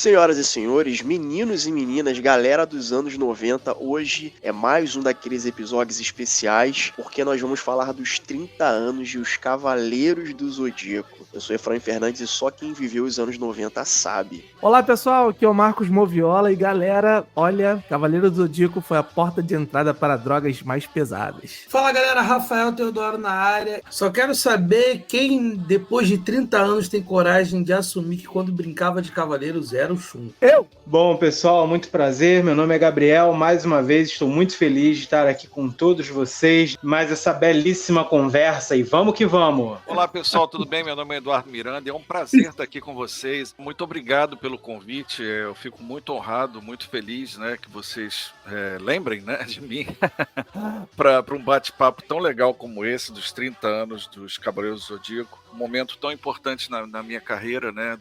Senhoras e senhores, meninos e meninas, galera dos anos 90, hoje é mais um daqueles episódios especiais, porque nós vamos falar dos 30 anos de Os Cavaleiros do Zodíaco. Eu sou Efraim Fernandes e só quem viveu os anos 90 sabe. Olá pessoal, aqui é o Marcos Moviola e galera, olha, Cavaleiro do Zodíaco foi a porta de entrada para drogas mais pesadas. Fala galera, Rafael Teodoro na área. Só quero saber quem depois de 30 anos tem coragem de assumir que quando brincava de Cavaleiros era o Shun. Eu? Bom, pessoal, muito prazer. Meu nome é Gabriel. Mais uma vez, estou muito feliz de estar aqui com todos vocês. Mais essa belíssima conversa e vamos que vamos. Olá, pessoal, tudo bem? Meu nome é Eduardo Miranda. É um prazer estar aqui com vocês. Muito obrigado pelo convite. Eu fico muito honrado, muito feliz, né, que vocês lembrem, né, de mim para um bate-papo tão legal como esse dos 30 anos dos Cavaleiros do Zodíaco. Um momento tão importante na minha carreira, né,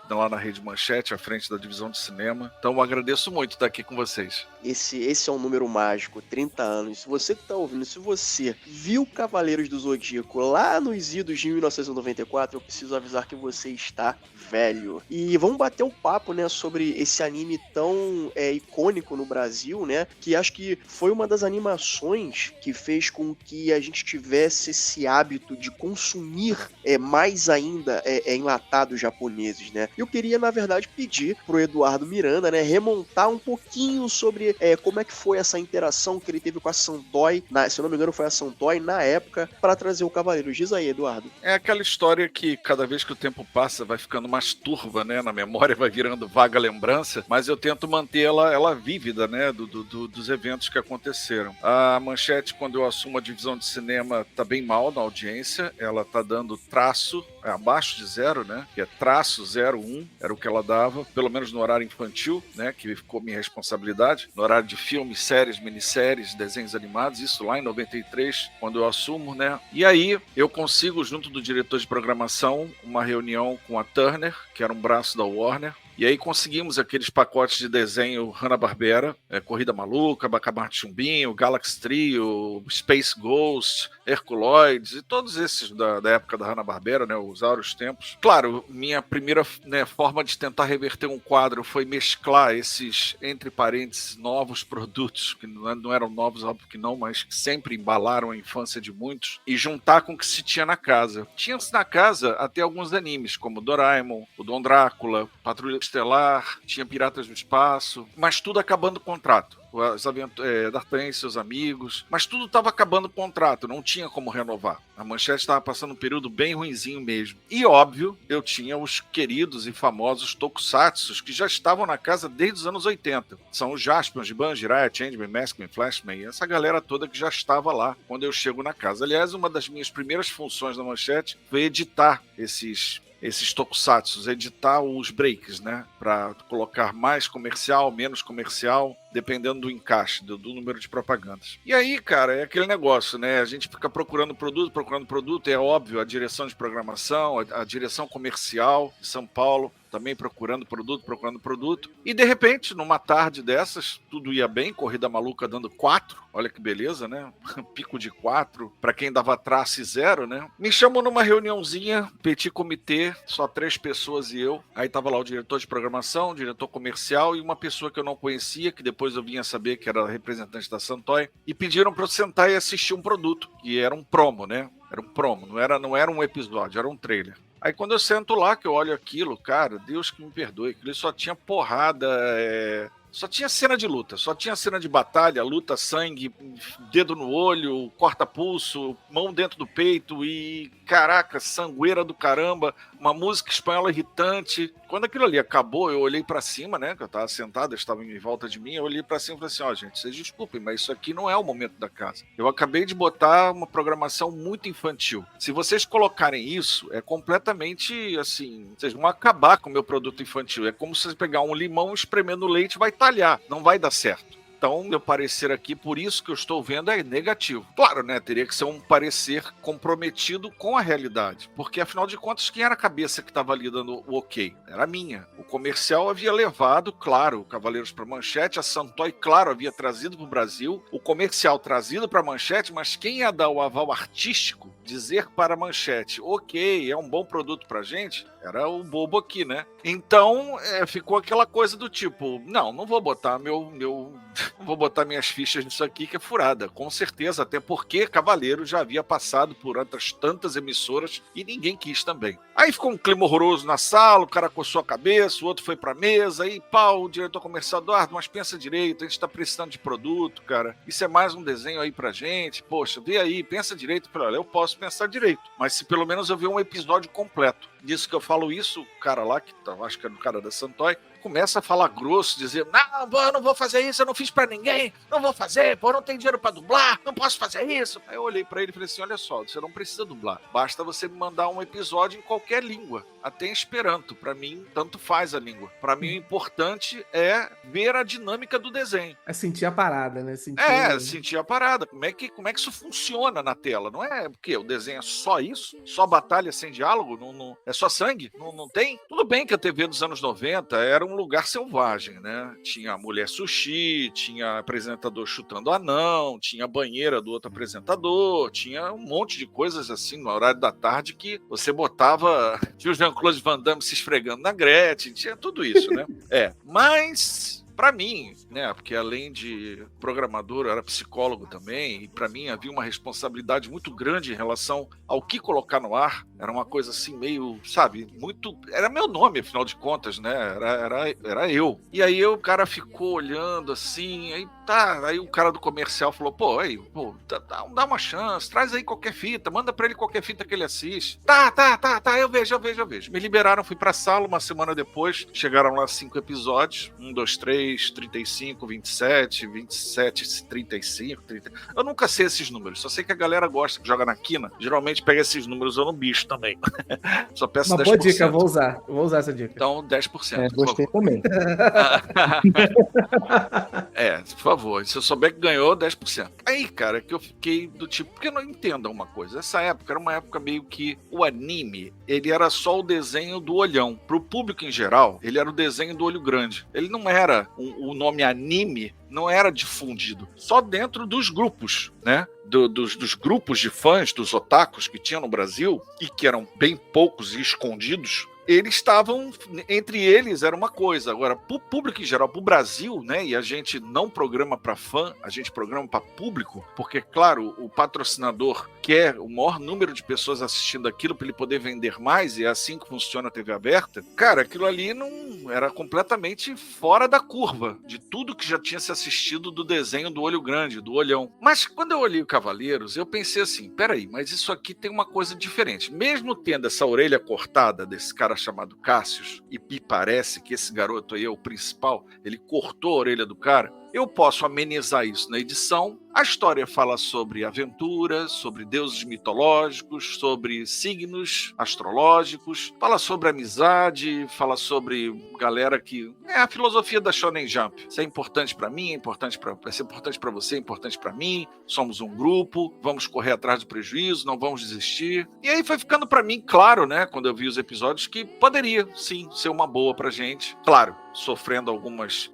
lá na Rede Manchete, à frente da divisão de cinema. Então eu agradeço muito estar aqui com vocês. Esse é um número mágico, 30 anos. Se você que tá ouvindo, se você viu Cavaleiros do Zodíaco lá nos idos de 1994, eu preciso avisar que você está velho. E vamos bater um papo, né, sobre esse anime tão icônico no Brasil, né, que acho que foi uma das animações que fez com que a gente tivesse esse hábito de consumir mais ainda enlatados japoneses, né. Eu queria, na verdade, pedir pro Eduardo Miranda, né, remontar um pouquinho sobre como é que foi essa interação que ele teve com a Santoy, se eu não me engano foi a Santoy na época, para trazer o Cavaleiro. Diz aí, Eduardo. É aquela história que cada vez que o tempo passa vai ficando mais turva, né, na memória, vai virando vaga lembrança, mas eu tento manter ela vívida, né, dos eventos que aconteceram. A Manchete, quando eu assumo a divisão de cinema, tá bem mal na audiência, ela tá dando traço abaixo de 0, né, que é traço 01, era o que ela dava, pelo menos no horário infantil, né, que ficou minha responsabilidade, no horário de filmes, séries, minisséries, desenhos animados, isso lá em 93, quando eu assumo, né, e aí eu consigo, junto do diretor de programação, uma reunião com a Turner, que era um braço da Warner, e aí conseguimos aqueles pacotes de desenho Hanna-Barbera, Corrida Maluca, Bacamarte Chumbinho, Galaxy Trio, Space Ghost, Herculoides e todos esses da época da Hanna-Barbera, né, os áureos tempos. Claro, minha primeira, né, forma de tentar reverter um quadro foi mesclar esses, entre parênteses, novos produtos, que não eram novos, óbvio que não, mas que sempre embalaram a infância de muitos, e juntar com o que se tinha na casa. Tinha-se na casa até alguns animes, como Doraemon, o Dom Drácula, Patrulha Estelar, tinha Piratas do Espaço, mas tudo acabando o contrato. D'Artagnan e seus amigos, mas tudo estava acabando o contrato, não tinha como renovar. A Manchete estava passando um período bem ruinzinho mesmo. E óbvio, eu tinha os queridos e famosos tokusatsus que já estavam na casa desde os anos 80. São os Jaspion, Giban, Jiraiya, Changeman, Maskman, Flashman, essa galera toda que já estava lá quando eu chego na casa. Aliás, uma das minhas primeiras funções da Manchete foi editar esses tokusatsus, editar os breaks, né, para colocar mais comercial, menos comercial, dependendo do encaixe, do número de propagandas. E aí, cara, é aquele negócio, né, a gente fica procurando produto, é óbvio, a direção de programação, a direção comercial de São Paulo, também procurando produto, e de repente, numa tarde dessas, tudo ia bem, Corrida Maluca dando 4, olha que beleza, né, pico de 4, pra quem dava traço 0, né, me chamam numa reuniãozinha, petit comitê, só 3 pessoas e eu, aí tava lá o diretor de programação, o diretor comercial e uma pessoa que eu não conhecia, que depois eu vinha saber que era representante da Santoy, e pediram pra eu sentar e assistir um produto, que era um promo, né, era um promo, não era um episódio, era um trailer. Aí quando eu sento lá, que eu olho aquilo, cara, Deus que me perdoe, aquilo só tinha porrada, só tinha cena de luta, só tinha cena de batalha, luta, sangue, dedo no olho, corta-pulso, mão dentro do peito e, caraca, sangueira do caramba, uma música espanhola irritante. Quando aquilo ali acabou, eu olhei pra cima, né, que eu tava sentado, eles estavam em volta de mim, eu olhei pra cima e falei assim, ó, gente, vocês desculpem, mas isso aqui não é o momento da casa. Eu acabei de botar uma programação muito infantil. Se vocês colocarem isso, é completamente, assim, vocês vão acabar com o meu produto infantil. É como se você pegar um limão, espremer no leite, vai talhar, não vai dar certo. Então, meu parecer aqui, por isso que eu estou vendo, é negativo. Claro, né? Teria que ser um parecer comprometido com a realidade. Porque, afinal de contas, quem era a cabeça que estava ali dando o ok? Era a minha. O comercial havia levado, claro, o Cavaleiros para Manchete. A Santoy, claro, havia trazido para o Brasil. O comercial trazido para Manchete. Mas quem ia dar o aval artístico, dizer para a Manchete, ok, é um bom produto para a gente, era o bobo aqui, né? Então, ficou aquela coisa do tipo, não vou botar não vou botar minhas fichas nisso aqui que é furada, com certeza, até porque Cavaleiro já havia passado por outras tantas emissoras e ninguém quis também. Aí ficou um clima horroroso na sala, o cara coçou a cabeça, o outro foi pra mesa, aí pau, o diretor comercial, Eduardo, mas pensa direito, a gente tá precisando de produto, cara, isso é mais um desenho aí pra gente, poxa, vê aí, pensa direito. Olha, eu posso pensar direito, mas se pelo menos eu ver um episódio completo. Disso que eu falo isso, o cara lá, que acho que é do cara da Santoy, começa a falar grosso, dizer, não vou fazer isso, eu não fiz pra ninguém, não vou fazer, pô, não tem dinheiro pra dublar, não posso fazer isso. Aí eu olhei pra ele e falei assim, olha só, você não precisa dublar, basta você me mandar um episódio em qualquer língua, até em Esperanto, pra mim, tanto faz a língua. Pra mim, o importante é ver a dinâmica do desenho. É sentir a parada, né? Sentir a parada, como é que isso funciona na tela, não é porque o desenho é só isso, só batalha sem diálogo, não é só sangue, não tem? Tudo bem que a TV dos anos 90 era um lugar selvagem, né? Tinha a mulher sushi, tinha apresentador chutando anão, tinha a banheira do outro apresentador, tinha um monte de coisas assim no horário da tarde que você botava, tinha o Jean-Claude Van Damme se esfregando na Gretchen, tinha tudo isso, né? Mas para mim, né, porque além de programador, eu era psicólogo também, e para mim havia uma responsabilidade muito grande em relação ao que colocar no ar. Era uma coisa assim meio, sabe, muito... Era meu nome, afinal de contas, né? Era eu. E aí o cara ficou olhando assim, aí o cara do comercial falou, dá uma chance, traz aí qualquer fita, manda pra ele qualquer fita que ele assiste. Tá, eu vejo. Me liberaram, fui pra sala, uma semana depois, chegaram lá 5 episódios, 1, 2, 3, 35, 27, 35, 30. Eu nunca sei esses números, só sei que a galera gosta, que joga na quina, geralmente pega esses números ou no bicho também. Só peço uma 10%. Boa dica, vou usar essa dica. Então, 10%. Gostei também. Por favor, se eu souber que ganhou, 10%. Aí, cara, que eu fiquei do tipo, porque não entendam uma coisa, essa época era uma época meio que o anime, ele era só o desenho do olhão. Pro público em geral, ele era o desenho do olho grande. Ele não era o nome anime, não era difundido, só dentro dos grupos, né? Dos grupos de fãs, dos otakus que tinha no Brasil, e que eram bem poucos e escondidos, eles estavam, entre eles era uma coisa. Agora, para o público em geral, para o Brasil, né, e a gente não programa para fã, a gente programa para público, porque, claro, o patrocinador quer o maior número de pessoas assistindo aquilo para ele poder vender mais, e é assim que funciona a TV aberta. Cara, aquilo ali não era completamente fora da curva de tudo que já tinha se assistido do desenho do olho grande, do olhão. Mas quando eu olhei o Cavaleiros, eu pensei assim, peraí, mas isso aqui tem uma coisa diferente. Mesmo tendo essa orelha cortada desse cara chamado Cassius, e me parece que esse garoto aí é o principal, ele cortou a orelha do cara, eu posso amenizar isso na edição. A história fala sobre aventuras, sobre deuses mitológicos, sobre signos astrológicos, fala sobre amizade, fala sobre galera que... É a filosofia da Shonen Jump. Isso é importante pra mim, vai ser importante pra você, é importante pra mim, somos um grupo, vamos correr atrás do prejuízo, não vamos desistir. E aí foi ficando pra mim claro, né, quando eu vi os episódios, que poderia, sim, ser uma boa pra gente. Claro, sofrendo algumas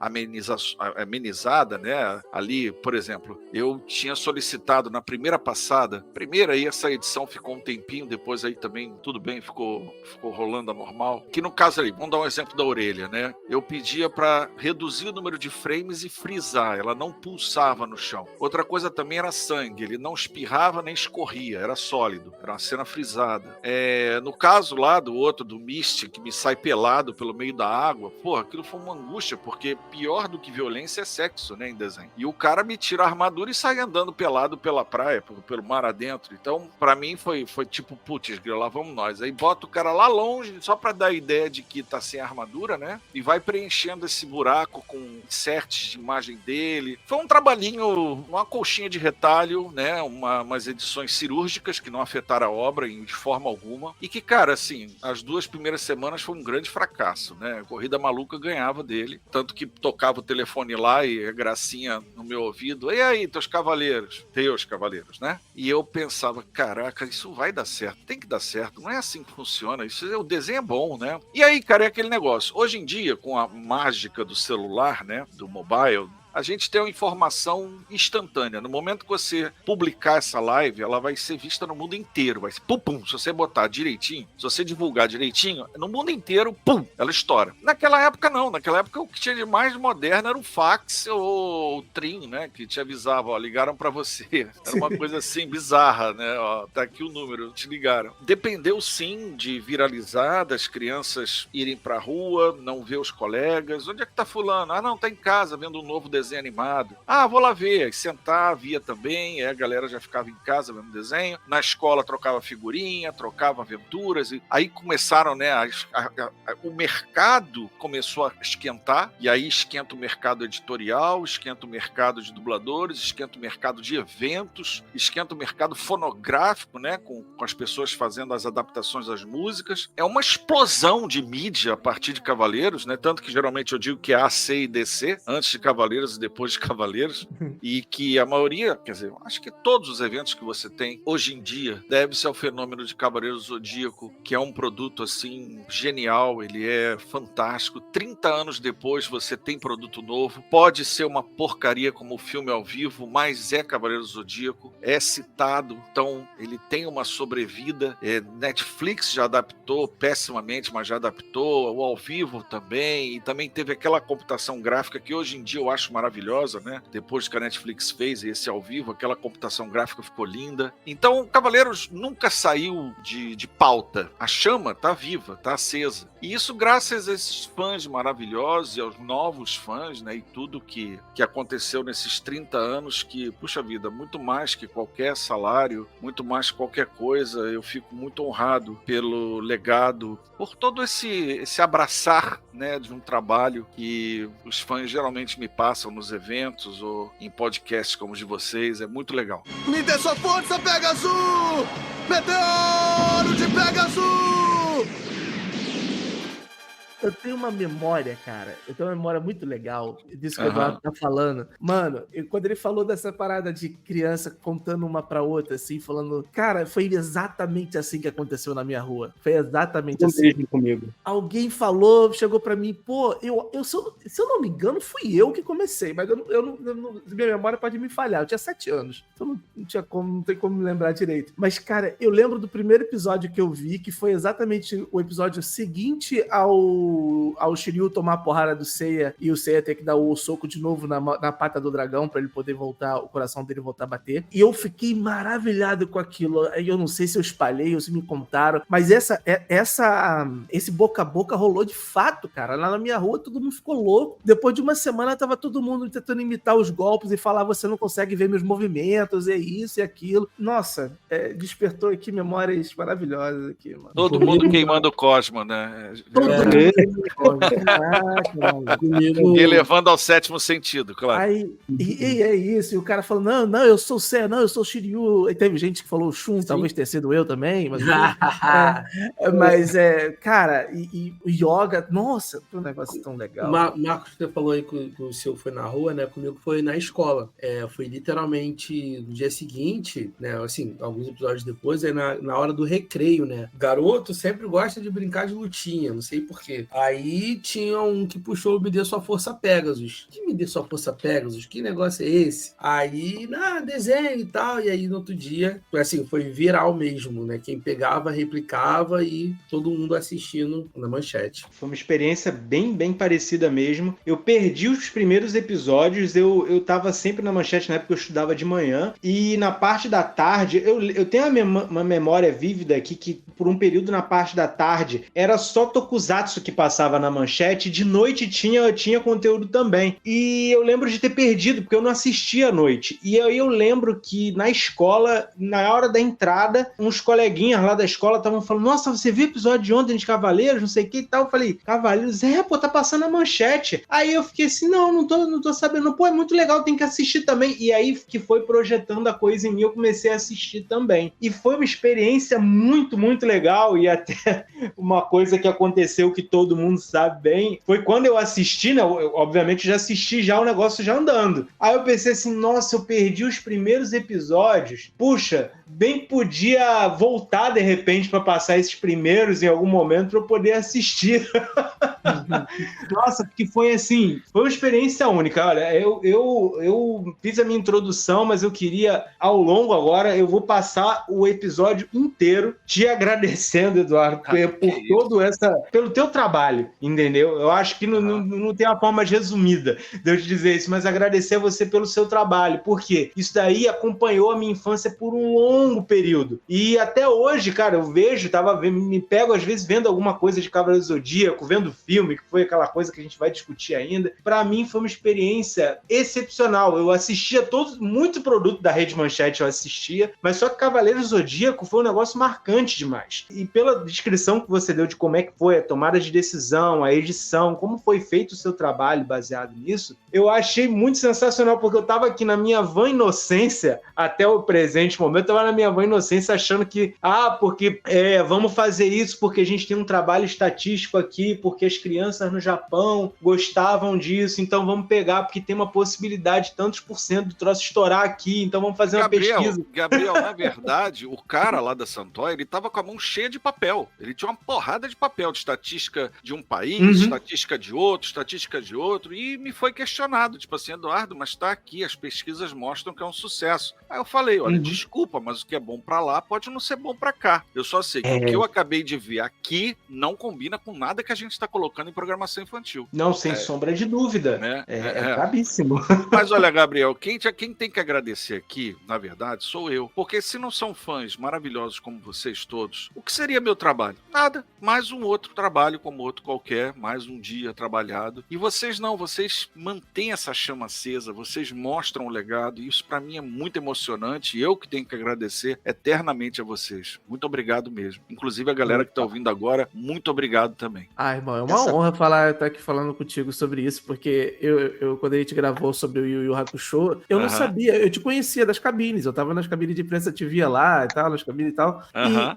amenizada, né? Ali, por exemplo, eu tinha solicitado na primeira passada, aí essa edição ficou um tempinho, depois aí também tudo bem, ficou rolando a normal. Que no caso ali, vamos dar um exemplo da orelha, né? Eu pedia para reduzir o número de frames e frisar, ela não pulsava no chão. Outra coisa também era sangue, ele não espirrava nem escorria, era sólido, era uma cena frisada. No caso lá do outro, do Misty, que me sai pelado pelo meio da água, porra, aquilo foi uma angústia, porque pior do que violência é sexo, né, em desenho. E o cara me tira a armadura e sai andando pelado pela praia, pelo mar adentro. Então, pra mim foi tipo, putz, lá vamos nós. Aí bota o cara lá longe, só pra dar a ideia de que tá sem armadura, né, e vai preenchendo esse buraco com inserts de imagem dele. Foi um trabalhinho, uma colchinha de retalho, né, umas edições cirúrgicas que não afetaram a obra de forma alguma. E que, cara, assim, as 2 primeiras semanas foi um grande fracasso, né, a Corrida Maluca ganhava dele, tanto que tocava o telefone lá e a Gracinha no meu ouvido, e aí, teus cavaleiros, né? E eu pensava, caraca, isso vai dar certo, tem que dar certo, não é assim que funciona, o desenho é bom, né? E aí, cara, é aquele negócio, hoje em dia, com a mágica do celular, né, do mobile, a gente tem uma informação instantânea. No momento que você publicar essa live, ela vai ser vista no mundo inteiro. Vai ser pum, se você botar direitinho, se você divulgar direitinho, no mundo inteiro, pum, ela estoura. Naquela época não, naquela época o que tinha de mais moderno era o fax ou o trim, né, que te avisava, ó, ligaram pra você. Era uma coisa assim, bizarra, né, ó, tá aqui o número, te ligaram. Dependeu sim de viralizar, das crianças irem pra rua, não ver os colegas. Onde é que tá fulano? Ah, não, tá em casa vendo um novo desenho animado. Ah, vou lá ver. Sentar, via também, a galera já ficava em casa vendo desenho. Na escola trocava figurinha, trocava aventuras. E aí começaram, né, o mercado começou a esquentar, e aí esquenta o mercado editorial, esquenta o mercado de dubladores, esquenta o mercado de eventos, esquenta o mercado fonográfico, né, com as pessoas fazendo as adaptações das músicas. É uma explosão de mídia a partir de Cavaleiros, né, tanto que geralmente eu digo que é A, C e DC, antes de Cavaleiros e depois de Cavaleiros, e que a maioria, quer dizer, acho que todos os eventos que você tem hoje em dia deve-se ao fenômeno de Cavaleiros do Zodíaco, que é um produto assim genial, ele é fantástico. 30 anos depois você tem produto novo, pode ser uma porcaria como o filme ao vivo, mas é Cavaleiros do Zodíaco, é citado, então ele tem uma sobrevida. Netflix já adaptou pessimamente, mas já adaptou, o ao vivo também, e também teve aquela computação gráfica que hoje em dia eu acho maravilhosa, né? Depois que a Netflix fez esse ao vivo, aquela computação gráfica ficou linda. Então, Cavaleiros nunca saiu de pauta. A chama tá viva, tá acesa. E isso graças a esses fãs maravilhosos e aos novos fãs, né? E tudo que aconteceu nesses 30 anos que, puxa vida, muito mais que qualquer salário, muito mais que qualquer coisa, eu fico muito honrado pelo legado, por todo esse abraçar, né, de um trabalho que os fãs geralmente me passam nos eventos ou em podcasts como os de vocês. É muito legal. Me dê sua força, Pegasus! Meteoro de Pegasus! Eu tenho uma memória, cara. Eu tenho uma memória muito legal disso que o Eduardo tá falando. Mano, quando ele falou dessa parada de criança contando uma pra outra, assim, falando... Cara, foi exatamente assim que aconteceu na minha rua. Foi exatamente assim. Comigo. Alguém falou, chegou pra mim, pô, se eu não me engano, fui eu que comecei, mas minha memória pode me falhar. Eu tinha 7 anos, então não tem como me lembrar direito. Mas, cara, eu lembro do primeiro episódio que eu vi, que foi exatamente o episódio seguinte ao Shiryu tomar a porrada do Seiya e o Seiya ter que dar o soco de novo na pata do dragão pra ele poder voltar, o coração dele voltar a bater. E eu fiquei maravilhado com aquilo. Eu não sei se eu espalhei ou se me contaram, mas esse boca a boca rolou de fato, cara. Lá na minha rua todo mundo ficou louco. Depois de uma semana tava todo mundo tentando imitar os golpes e falar: você não consegue ver meus movimentos, é isso e aquilo. Nossa, despertou aqui memórias maravilhosas aqui, mano. Todo mundo queimando o Cosmo, né? Todo mundo. E elevando ao 7º sentido, claro. Aí, e é isso, e o cara falou: não, eu sou o Seiya, não, eu sou o Shiryu. E teve gente que falou Shun, talvez tenha sido eu também, mas cara, e o Yoga, nossa, que um negócio tão legal. Marcos, você falou aí que o seu foi na rua, né? Comigo foi na escola. Foi literalmente no dia seguinte, né? Assim, alguns episódios depois, na hora do recreio, né? Garoto sempre gosta de brincar de lutinha, não sei porquê. Aí tinha um que puxou o Me Dê Sua Força Pegasus. Que Me Dê Sua Força Pegasus? Que negócio é esse? Aí, desenho e tal. E aí no outro dia, assim, foi viral mesmo, né? Quem pegava, replicava e todo mundo assistindo na manchete. Foi uma experiência bem parecida mesmo. Eu perdi os primeiros episódios, eu tava sempre na manchete na época que eu estudava de manhã, e na parte da tarde, eu tenho uma memória vívida aqui que por um período na parte da tarde era só Tokusatsu que passava na manchete, de noite tinha conteúdo também. E eu lembro de ter perdido, porque eu não assistia à noite. E aí eu lembro que na escola, na hora da entrada, uns coleguinhas lá da escola estavam falando: nossa, você viu o episódio de ontem de Cavaleiros, não sei o que e tal? Eu falei: Cavaleiros? Tá passando a manchete. Aí eu fiquei assim: não tô sabendo. Pô, é muito legal, tem que assistir também. E aí que foi projetando a coisa em mim, eu comecei a assistir também. E foi uma experiência muito, muito legal, e até uma coisa que aconteceu que todo todo mundo sabe bem, foi quando eu assisti, né? Eu, obviamente, já assisti já o negócio já andando. Aí eu pensei assim, nossa, eu perdi os primeiros episódios. Puxa, bem podia voltar de repente para passar esses primeiros em algum momento para eu poder assistir. Nossa, porque foi assim, foi uma experiência única. Olha, eu fiz a minha introdução, mas eu queria, ao longo agora, eu vou passar o episódio inteiro te agradecendo, Eduardo, pelo teu trabalho, entendeu? Eu acho que não tem uma forma resumida de eu te dizer isso, mas agradecer a você pelo seu trabalho, porque isso daí acompanhou a minha infância por um longo período. E até hoje, cara, eu vejo, me pego às vezes vendo alguma coisa de Cavaleiro do Zodíaco, vendo filme, que foi aquela coisa que a gente vai discutir ainda. Pra mim foi uma experiência excepcional. Eu assistia muito produto da Rede Manchete, eu assistia, mas só que Cavaleiro do Zodíaco foi um negócio marcante demais. E pela descrição que você deu de como é que foi a tomada de decisão, a edição, como foi feito o seu trabalho baseado nisso, eu achei muito sensacional, porque eu tava aqui na minha vã inocência, até o presente momento, eu tava na minha vã inocência achando que, porque vamos fazer isso porque a gente tem um trabalho estatístico aqui, porque as crianças no Japão gostavam disso, então vamos pegar, porque tem uma possibilidade de tantos por cento do troço estourar aqui, então vamos fazer uma pesquisa. Gabriel, na verdade, o cara lá da Santoy, ele tava com a mão cheia de papel. Ele tinha uma porrada de papel, de estatística de um país, estatística de outro, e me foi questionado, tipo assim, Eduardo, mas tá aqui, as pesquisas mostram que é um sucesso. Aí eu falei, olha, desculpa, mas o que é bom pra lá pode não ser bom pra cá. Eu só sei que o que eu acabei de ver aqui não combina com nada que a gente tá colocando em programação infantil. Não, sem sombra de dúvida. É brabíssimo. Mas olha, Gabriel, quem tem que agradecer aqui, na verdade, sou eu. Porque se não são fãs maravilhosos como vocês todos, o que seria meu trabalho? Nada. Mais um outro trabalho como outro qualquer, mais um dia trabalhado. E vocês não, vocês mantêm essa chama acesa, vocês mostram o legado, e isso pra mim é muito emocionante, e eu que tenho que agradecer eternamente a vocês. Muito obrigado mesmo. Inclusive a galera que tá ouvindo agora, muito obrigado também. Irmão, é uma honra estar aqui falando contigo sobre isso, porque eu quando a gente gravou sobre o Yu Yu Hakusho, eu não sabia, eu te conhecia das cabines, eu tava nas cabines de imprensa, te via lá e tal, nas cabines e tal,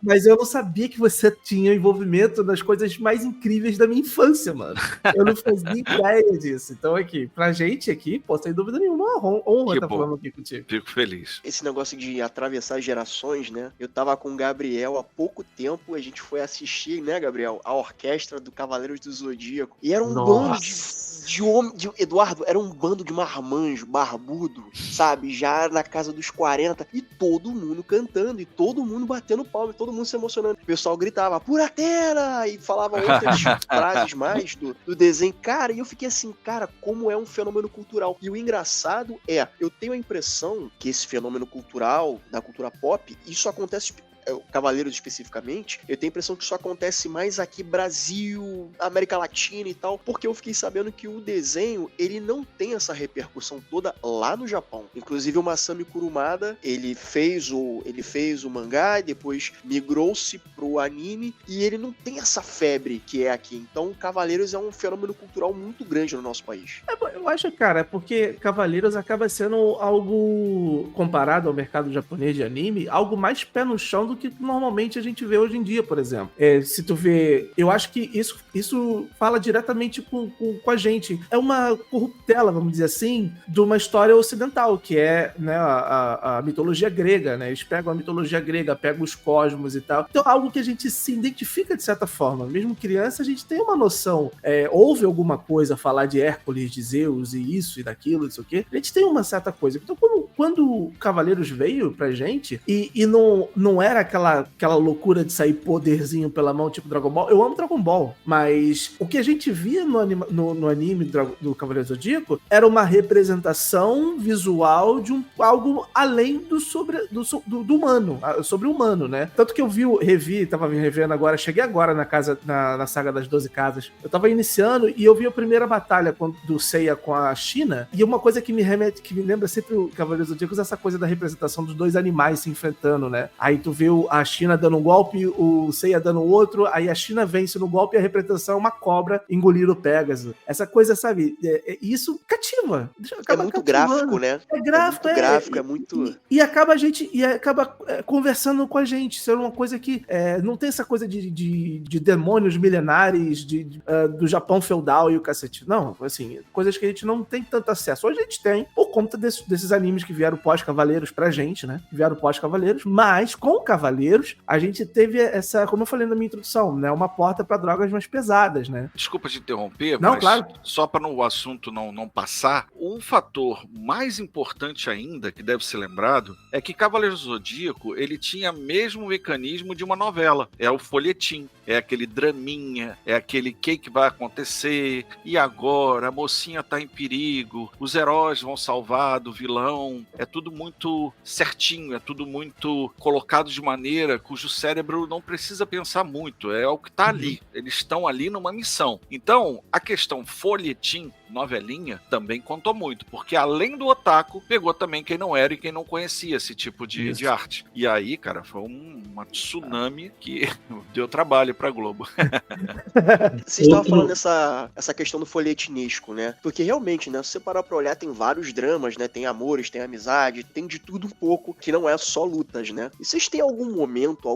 mas eu não sabia que você tinha envolvimento nas coisas mais incríveis da minha infância, mano. Eu não fazia ideia disso. Então aqui, pra gente aqui, pô, sem dúvida nenhuma, uma honra estar falando aqui contigo. Fico feliz. Esse negócio de atravessar gerações, né? Eu tava com o Gabriel há pouco tempo, a gente foi assistir, né, Gabriel, a orquestra do Cavaleiros do Zodíaco, e era um bando de homem, Eduardo, era um bando de marmanjo, barbudo, sabe, já na casa dos 40, e todo mundo cantando, e todo mundo batendo palma, e todo mundo se emocionando. O pessoal gritava, Puratera! E falava outras frases mais do desenho. Cara, e eu fiquei assim, cara, como é um fenômeno cultural. E o engraçado eu tenho a impressão que esse fenômeno cultural, da cultura pop, isso acontece... Cavaleiros especificamente, eu tenho a impressão que isso acontece mais aqui, Brasil, América Latina e tal, porque eu fiquei sabendo que o desenho, ele não tem essa repercussão toda lá no Japão. Inclusive o Masami Kurumada, ele fez o mangá e depois migrou-se pro anime, e ele não tem essa febre que é aqui. Então Cavaleiros é um fenômeno cultural muito grande no nosso país. Eu acho, cara, porque Cavaleiros acaba sendo algo, comparado ao mercado japonês de anime, algo mais pé no chão do que normalmente a gente vê hoje em dia, por exemplo. Se tu vê, eu acho que isso fala diretamente com a gente. É uma corruptela, vamos dizer assim, de uma história ocidental, que é, né, a mitologia grega, né? Eles pegam a mitologia grega, pegam os cosmos e tal. Então, algo que a gente se identifica de certa forma. Mesmo criança, a gente tem uma noção. Houve alguma coisa falar de Hércules, de Zeus e isso e daquilo, isso aqui. A gente tem uma certa coisa. Então, quando Cavaleiros veio pra gente, e não era aquela loucura de sair poderzinho pela mão, tipo Dragon Ball. Eu amo Dragon Ball, mas o que a gente via no anime do Cavaleiro Zodíaco era uma representação visual de algo além do humano, sobre-humano, né? Tanto que eu tava revendo agora, cheguei agora na saga das 12 casas. Eu tava iniciando e eu vi a primeira batalha do Seiya com a China, e uma coisa que me lembra sempre o Cavaleiro Zodíaco é essa coisa da representação dos dois animais se enfrentando, né? Aí tu vê a China dando um golpe, o Seiya dando outro, aí a China vence no golpe e a representação é uma cobra engolir o Pégaso. Essa coisa, sabe, isso cativa. É muito gráfico, né? É gráfico, muito gráfico, é muito... E acaba conversando com a gente. Isso é uma coisa que não tem essa coisa de demônios milenares do Japão feudal e o cacete. Não, assim, coisas que a gente não tem tanto acesso. Hoje a gente tem, por conta desses animes que vieram pós-Cavaleiros pra gente, né? Vieram pós-Cavaleiros, mas com Cavaleiros a gente teve essa, como eu falei na minha introdução, né? Uma porta pra drogas mais pesadas, né? Desculpa te interromper, Não, mas claro. só para o assunto não passar, um fator mais importante ainda, que deve ser lembrado, é que Cavaleiros do Zodíaco, ele tinha mesmo mecanismo de uma novela. É o folhetim, é aquele draminha, é aquele que vai acontecer, e agora a mocinha tá em perigo, os heróis vão salvar do vilão, é tudo muito certinho, é tudo muito colocado de maneira cujo cérebro não precisa pensar muito, é o que tá ali, eles estão ali numa missão. Então, a questão folhetim, novelinha, também contou muito, porque além do otaku, pegou também quem não era e quem não conhecia esse tipo de arte. E aí, cara, foi uma tsunami que deu trabalho pra Globo. Vocês estavam falando essa questão do folhetinesco, né? Porque realmente, né, se você parar pra olhar, tem vários dramas, né? Tem amores, tem amizade, tem de tudo um pouco, que não é só lutas, né? E vocês têm algum momento,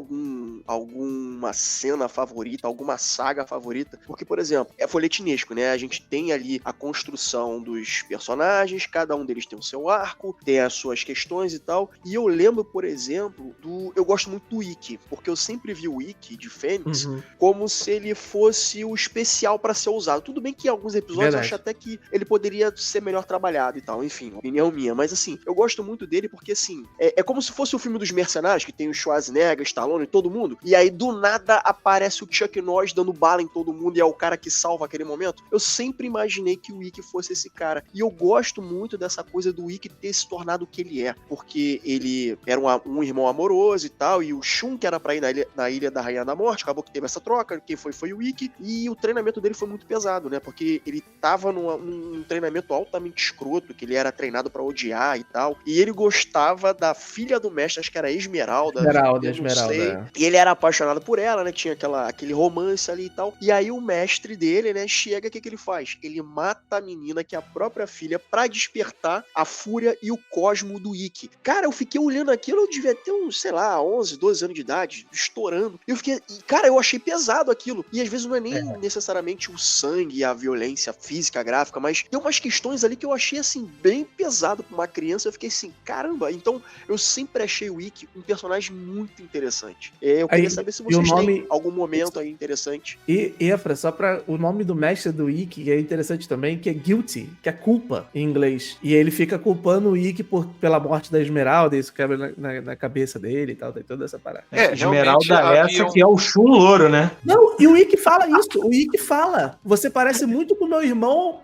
alguma cena favorita, alguma saga favorita? Porque, por exemplo, é folhetinesco, né? A gente tem ali a construção dos personagens, cada um deles tem o seu arco, tem as suas questões e tal. E eu lembro, por exemplo, eu gosto muito do Ikki, porque eu sempre vi o Ikki de Fênix como se ele fosse o especial pra ser usado. Tudo bem que em alguns episódios eu acho até que ele poderia ser melhor trabalhado e tal, enfim, opinião minha. Mas assim, eu gosto muito dele porque assim, é como se fosse o filme dos mercenários, que tem o Schwarzenegger, Stallone e todo mundo, e aí do nada aparece o Chuck Norris dando bala em todo mundo e é o cara que salva aquele momento. Eu sempre imaginei que o Ikki fosse esse cara. E eu gosto muito dessa coisa do Ikki ter se tornado o que ele é, porque ele era um irmão amoroso e tal, e o Shun que era pra ir na Ilha da Rainha da Morte, acabou que teve essa troca, quem foi o Ikki, e o treinamento dele foi muito pesado, né, porque ele tava num treinamento altamente escroto, que ele era treinado pra odiar e tal, e ele gostava da filha do mestre, acho que era Esmeralda, Esmeralda. E ele era apaixonado por ela, né, tinha aquele romance ali e tal, e aí o mestre dele, né, chega, o que ele faz? Ele mata a menina, que é a própria filha, pra despertar a fúria e o cosmo do Ikki. Cara, eu fiquei olhando aquilo, eu devia ter uns, sei lá, 11, 12 anos de idade, estourando. Eu fiquei, cara, eu achei pesado aquilo. E às vezes não é nem necessariamente o sangue e a violência física, gráfica, mas tem umas questões ali que eu achei, assim, bem pesado pra uma criança. Eu fiquei assim, caramba. Então, eu sempre achei o Ikki um personagem muito interessante. Eu queria saber se vocês têm algum momento aí interessante. E Efra, só pra o nome do mestre do Ikki, que é interessante também, que é Guilty, que é culpa em inglês. E ele fica culpando o Ikki pela morte da Esmeralda, isso quebra na cabeça dele e tal, tem toda essa parada. Esmeralda essa que é o Shun louro, né? Não, e o Ikki fala isso, o Ikki fala, você parece muito com o meu irmão,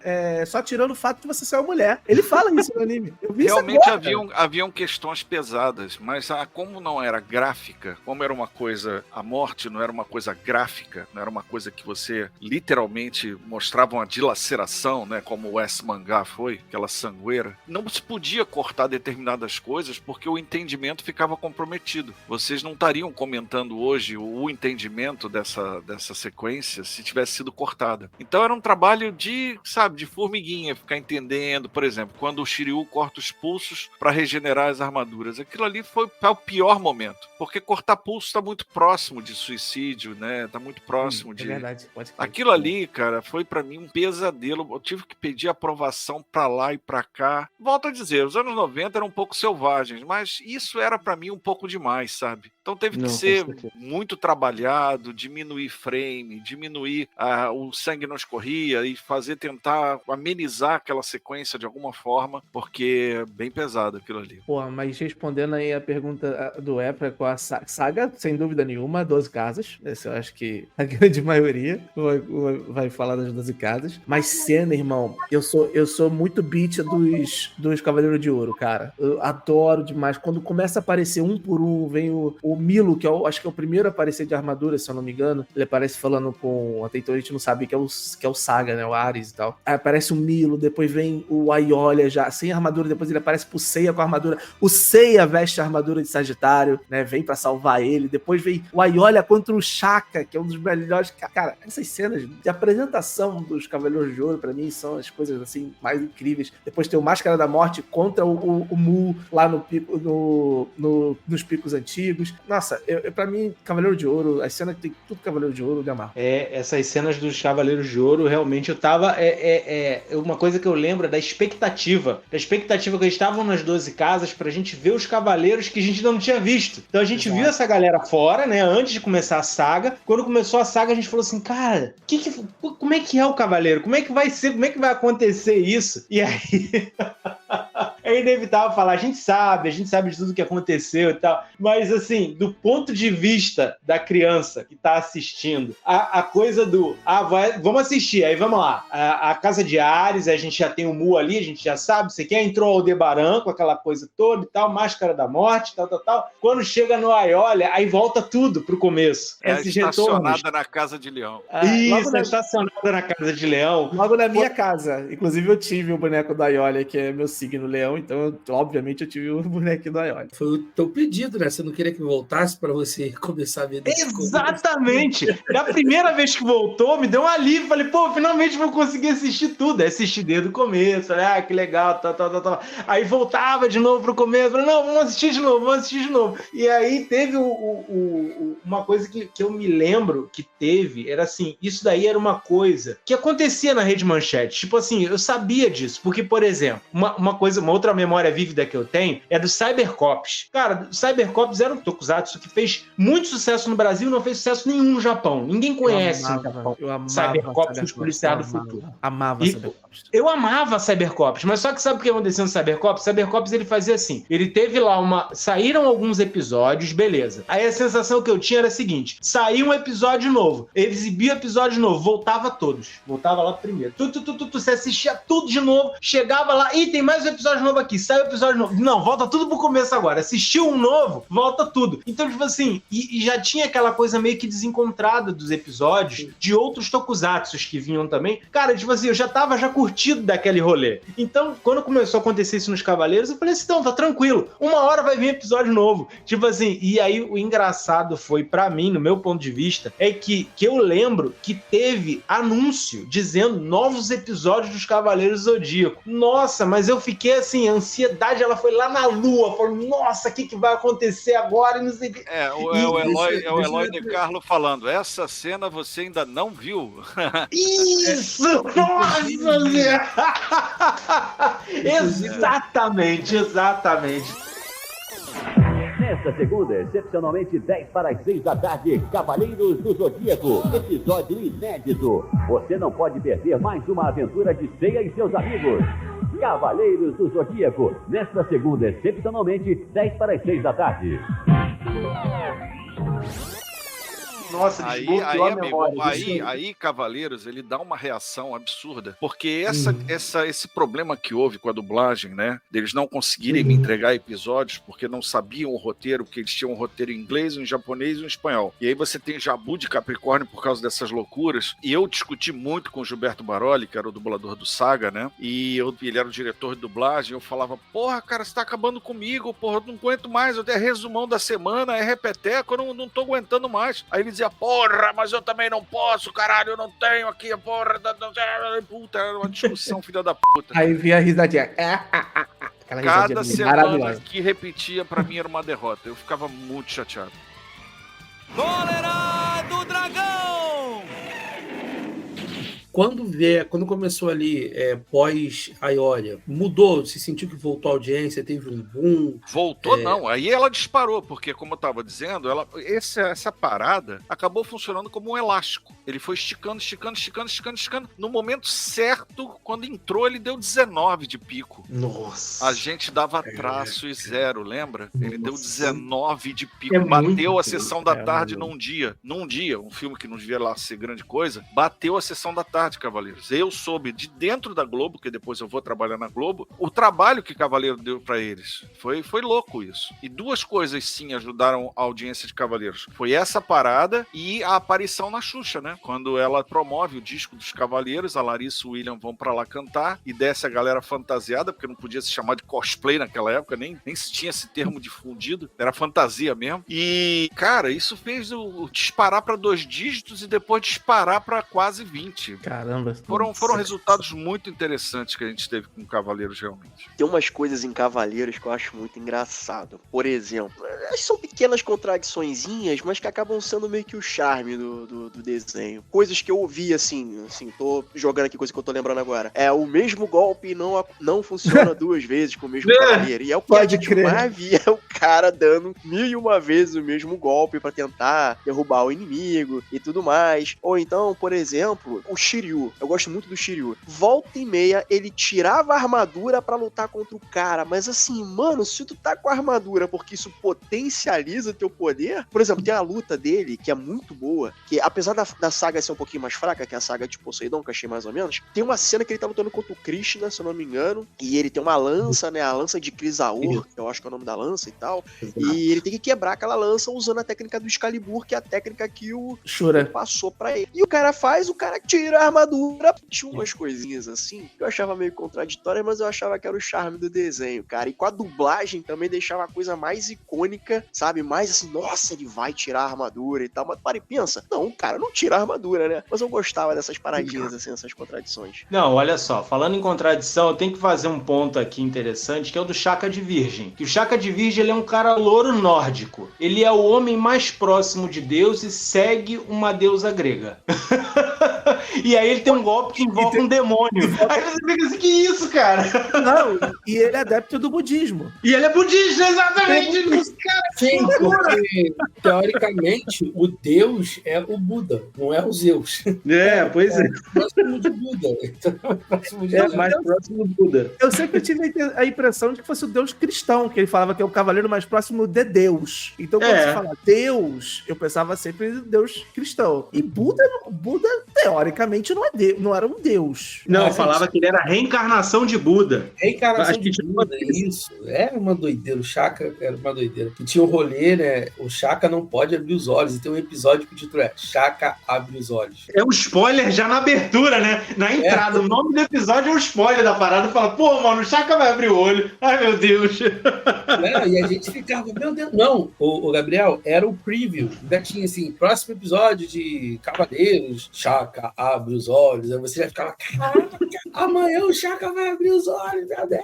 só tirando o fato de você ser uma mulher. Ele fala isso no anime. Eu vi realmente isso agora, haviam questões pesadas, mas como não era gráfica, como era uma coisa, a morte não era uma coisa gráfica, não era uma coisa que você literalmente mostrava uma dilaceração, né, como o S-mangá foi, aquela sangueira, não se podia cortar determinadas coisas porque o entendimento ficava comprometido. Vocês não estariam comentando hoje o entendimento dessa sequência se tivesse sido cortada. Então era um trabalho de formiguinha, ficar entendendo, por exemplo, quando o Shiryu corta os pulsos para regenerar as armaduras. Aquilo ali foi o pior momento, porque cortar pulso está muito próximo de suicídio, né? Tá muito próximo de... verdade, pode crer. Aquilo ali, cara, foi para mim um pesadelo. Eu tive que pedir aprovação para lá e para cá. Volto a dizer, os anos 90 eram um pouco selvagens, mas isso era para mim um pouco demais, sabe? Então teve que ser muito trabalhado, diminuir frame, diminuir o sangue não escorria e tentar amenizar aquela sequência de alguma forma, porque é bem pesado aquilo ali. Pô, mas respondendo aí a pergunta do Efra com a saga, sem dúvida nenhuma, 12 casas. Esse eu acho que a grande maioria vai falar das 12 casas. Mas cena, irmão, eu sou muito beat dos Cavaleiros de Ouro, cara. Eu adoro demais. Quando começa a aparecer um por um, vem o Milo, que acho que é o primeiro a aparecer de armadura, se eu não me engano. Ele aparece falando com... Até então a gente não sabe que é o Saga, né? O Ares e tal. Aí aparece o Milo, depois vem o Aiolha já sem armadura, depois ele aparece pro Seiya com a armadura. O Seiya veste a armadura de Sagitário, né? Vem pra salvar ele. Depois vem o Aiolha contra o Shaka, que é um dos melhores... Cara, essas cenas de apresentação dos Cavaleiros de Ouro, pra mim, são as coisas, assim, mais incríveis. Depois tem o Máscara da Morte contra o Mu lá nos picos antigos. Nossa, pra mim, Cavaleiro de Ouro, as cenas que tem tudo Cavaleiro de Ouro, eu me amarro. Essas cenas dos Cavaleiros de Ouro, realmente, eu tava... uma coisa que eu lembro é da expectativa que eles estavam nas 12 casas pra gente ver os Cavaleiros que a gente ainda não tinha visto. Então a gente viu essa galera fora, né, antes de começar a saga. Quando começou a saga, a gente falou assim, cara, como é que é o Cavaleiro? Como é que vai ser? Como é que vai acontecer isso? E aí... É inevitável falar, a gente sabe de tudo que aconteceu e tal, mas assim, do ponto de vista da criança que tá assistindo, a coisa do, vamos assistir, aí vamos lá, a Casa de Ares, a gente já tem o Mu ali, a gente já sabe, você quer, entrou o Aldebaran com aquela coisa toda e tal, Máscara da Morte, tal, quando chega no Aiolha, aí volta tudo pro começo. Estacionada na Casa de Leão. Isso, estacionada na Casa de Leão. Logo na minha casa. Inclusive eu tive o boneco do Aiolha, que é meu signo Leão, então obviamente eu tive o boneco do Aiolha. Foi o teu pedido, né? Você não queria que voltasse pra você começar a ver. Exatamente! Da primeira vez que voltou, me deu um alívio. Falei, pô, finalmente vou conseguir assistir tudo. Aí assisti desde o começo. Falei, que legal, tal. Aí voltava de novo pro começo. Falei, não, vamos assistir de novo. E aí teve uma coisa que eu me lembro que teve, era assim, isso daí era uma coisa que acontecia na Rede Manchete. Tipo assim, eu sabia disso. Porque, por exemplo, uma outra memória vívida que eu tenho é do Cybercops. Cara, o Cybercops era um tokusatsu que fez muito sucesso no Brasil e não fez sucesso nenhum no Japão. Ninguém conhece Eu amava Cybercops, os policiais do futuro. Amava Cybercops. Eu amava Cybercops, mas só que sabe o que aconteceu no Cybercops? Cybercops, ele fazia assim, ele teve lá saíram alguns episódios, beleza. Aí a sensação que eu tinha era a seguinte, saía um episódio novo, exibia o episódio novo, voltava lá primeiro. Você assistia tudo de novo, chegava lá, tem mais um episódio novo aqui, sai o episódio novo. Não, volta tudo pro começo agora. Assistiu um novo, volta tudo. Então, tipo assim, e já tinha aquela coisa meio que desencontrada dos episódios de outros tokusatsus que vinham também. Cara, tipo assim, eu já tava curtido daquele rolê. Então, quando começou a acontecer isso nos Cavaleiros, eu falei assim, então, tá tranquilo. Uma hora vai vir episódio novo. Tipo assim, e aí o engraçado foi, pra mim, no meu ponto de vista, é que eu lembro que teve anúncio dizendo novos episódios dos Cavaleiros do Zodíaco. Nossa, mas eu fiquei assim, a ansiedade, ela foi lá na lua. Falei, nossa, o que vai acontecer agora? E não sei o que. O Eloy de Carlo falando, essa cena você ainda não viu? Isso! Nossa, Exatamente. Nesta segunda, excepcionalmente 10 para as 6 da tarde, Cavaleiros do Zodíaco, episódio inédito. Você não pode perder mais uma aventura de Seiya e seus amigos. Cavaleiros do Zodíaco, nesta segunda, excepcionalmente 10 para as 6 da tarde. Nossa, desbloqueou a memória. Aí, Cavaleiros, ele dá uma reação absurda, porque esse problema que houve com a dublagem, né, deles não conseguirem me entregar episódios porque não sabiam o roteiro, porque eles tinham um roteiro em inglês, um japonês e um espanhol. E aí você tem Jabu de Capricórnio por causa dessas loucuras, e eu discuti muito com o Gilberto Baroli, que era o dublador do Saga, né, e ele era o diretor de dublagem, eu falava, porra, cara, você tá acabando comigo, porra, eu não aguento mais, eu tenho resumão da semana, é repeteco, eu não tô aguentando mais. Aí ele dizia, porra, mas eu também não posso, caralho, eu não tenho aqui a porra da... Puta, era uma discussão, filha da puta. Aí vinha a risadinha. Cada semana que repetia, pra mim, era uma derrota. Eu ficava muito chateado. Cólera do Dragão! Quando começou ali, pós-Aiolha, mudou? Se sentiu que voltou a audiência, teve um boom? Voltou não, aí ela disparou, porque como eu tava dizendo, essa parada acabou funcionando como um elástico. Ele foi esticando. No momento certo, quando entrou, ele deu 19 de pico. Nossa! A gente dava traço e zero, lembra? Ele deu 19 de pico, bateu a sessão da tarde num dia. Um filme que não devia lá ser grande coisa, bateu a sessão da tarde. gostar de Cavaleiros. Eu soube de dentro da Globo, que depois eu vou trabalhar na Globo, o trabalho que Cavaleiro deu pra eles. Foi louco isso. E duas coisas, sim, ajudaram a audiência de Cavaleiros. Foi essa parada e a aparição na Xuxa, né? Quando ela promove o disco dos Cavaleiros, a Larissa e o William vão pra lá cantar e desce a galera fantasiada, porque não podia se chamar de cosplay naquela época, nem se tinha esse termo difundido, era fantasia mesmo. E, cara, isso fez o disparar pra 2 dígitos e depois disparar pra quase 20. Caramba. Foram resultados muito interessantes que a gente teve com Cavaleiros, realmente. Tem umas coisas em Cavaleiros que eu acho muito engraçado. Por exemplo, são pequenas contradiçõezinhas, mas que acabam sendo meio que o charme do desenho. Coisas que eu ouvi, assim, tô jogando aqui coisa que eu tô lembrando agora. É, o mesmo golpe não funciona 2 vezes com o mesmo cavaleiro. E é o que a gente mais via, é o cara dando 1001 vezes o mesmo golpe pra tentar derrubar o inimigo e tudo mais. Ou então, por exemplo, o Shiryu. Eu gosto muito do Shiryu. Volta e meia, ele tirava a armadura pra lutar contra o cara. Mas assim, mano, se tu tá com a armadura porque isso potencializa teu poder... Por exemplo, tem a luta dele, que é muito boa, que apesar da saga ser um pouquinho mais fraca, que é a saga de Poseidon, que eu achei mais ou menos, tem uma cena que ele tá lutando contra o Krishna, se eu não me engano, e ele tem uma lança, né, a lança de Crisaur, que eu acho que é o nome da lança e tal, e ele tem que quebrar aquela lança usando a técnica do Excalibur, que é a técnica que o Shura passou pra ele. E o cara tira a armadura, tinha umas coisinhas assim, que eu achava meio contraditórias, mas eu achava que era o charme do desenho, cara, e com a dublagem também deixava a coisa mais icônica, sabe, mais assim, nossa, ele vai tirar a armadura e tal, mas para e pensa, não, o cara não tira a armadura, né, mas eu gostava dessas paradinhas assim, essas contradições. Não, olha só, falando em contradição, eu tenho que fazer um ponto aqui interessante, que é o do Chaka de Virgem. Que o Chaka de Virgem, ele é um cara louro nórdico. Ele é o homem mais próximo de Deus e segue uma deusa grega. E aí ele tem um golpe que invoca um demônio. Aí você fica assim, que isso, cara? Não, e ele é adepto do budismo. E ele é budista, exatamente. Sim, porque teoricamente o Deus é o Buda, não é o Zeus. É, pois é. Próximo de Buda. Próximo de Deus. Mais próximo do Buda. Eu sempre tive a impressão de que fosse o Deus cristão, que ele falava que é o cavaleiro mais próximo de Deus. Então, quando você fala Deus, eu pensava sempre em Deus cristão. E Buda teoricamente, não era um Deus. Não, eu falava que ele era a reencarnação de Buda. Reencarnação de Buda, isso. Era uma doideira. O Chaka era uma doideira. E tinha um rolê, né? O Chaka não pode abrir os olhos. E tem um episódio que o título é Chaka abre os olhos. É um spoiler já na abertura, né? Na entrada. O nome do episódio é um spoiler da parada. Fala, pô, mano, o Chaka vai abrir o olho. Ai, meu Deus. Não, e a gente ficava, meu Deus. Não, o Gabriel, era o preview. Já tinha assim, próximo episódio de Cavaleiros, Chaka abre os olhos. Aí você já ficava, caraca, amanhã o Chaka vai abrir os olhos, meu Deus.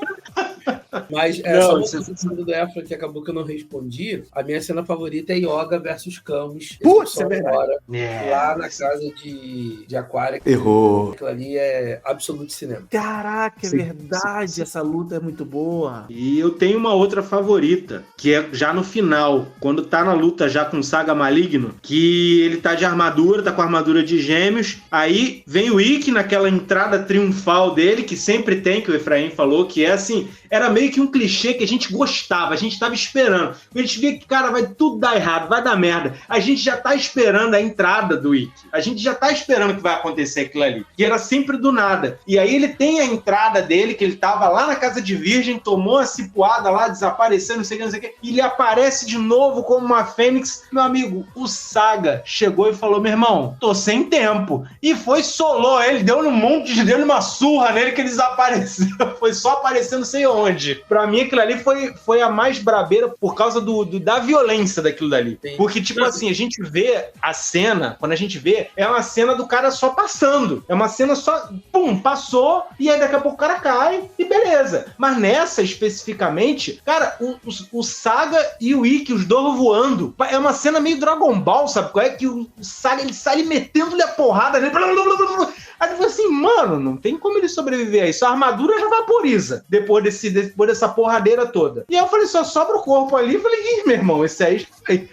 Mas essa música do Efra que acabou que eu não respondi, a minha cena favorita é Yoga versus Camus. Puxa, é verdade. Lá na casa de Aquário. Errou. Aquilo ali é absoluto cinema. Caraca, é verdade. Essa luta é muito boa. E eu tenho uma outra favorita, que é já no final, quando tá na luta já com o Saga Maligno, que ele tá de armadura, tá com a armadura de gêmeos, aí vem o Ikki naquela entrada triunfal dele, que sempre tem, que o Efraim falou, que é assim, era meio que um clichê que a gente gostava, a gente tava esperando. A gente via que, cara, vai tudo dar errado, vai dar merda. A gente já tá esperando a entrada do Ikki. A gente já tá esperando que vai acontecer aquilo ali. E era sempre do nada. E aí ele tem a entrada dele, que ele tava lá na casa de Virgem, tomou a cipuada lá, desapareceu, não sei o que, e ele aparece de novo como uma fênix. Meu amigo, o Saga chegou e falou, meu irmão, tô sem tempo. E foi, solou ele, deu um monte de... deu uma surra nele que ele desapareceu. Foi só aparecendo não sei onde. Pra mim, aquilo ali foi a mais brabeira por causa da violência daquilo dali. Sim. Porque, tipo assim, a gente vê a cena, quando a gente vê, é uma cena do cara só passando. É uma cena só, pum, passou, e aí daqui a pouco o cara cai, e beleza. Mas nessa, especificamente, cara, o Saga e o Ikki, os dois voando, é uma cena meio Dragon Ball, sabe? É que o Saga, ele sai metendo-lhe a porrada nele, aí eu falei assim, mano, não tem como ele sobreviver a isso. A armadura já vaporiza depois dessa porradeira toda. E aí eu falei, só sobra o corpo ali. Eu falei, ih, meu irmão, esse aí já foi.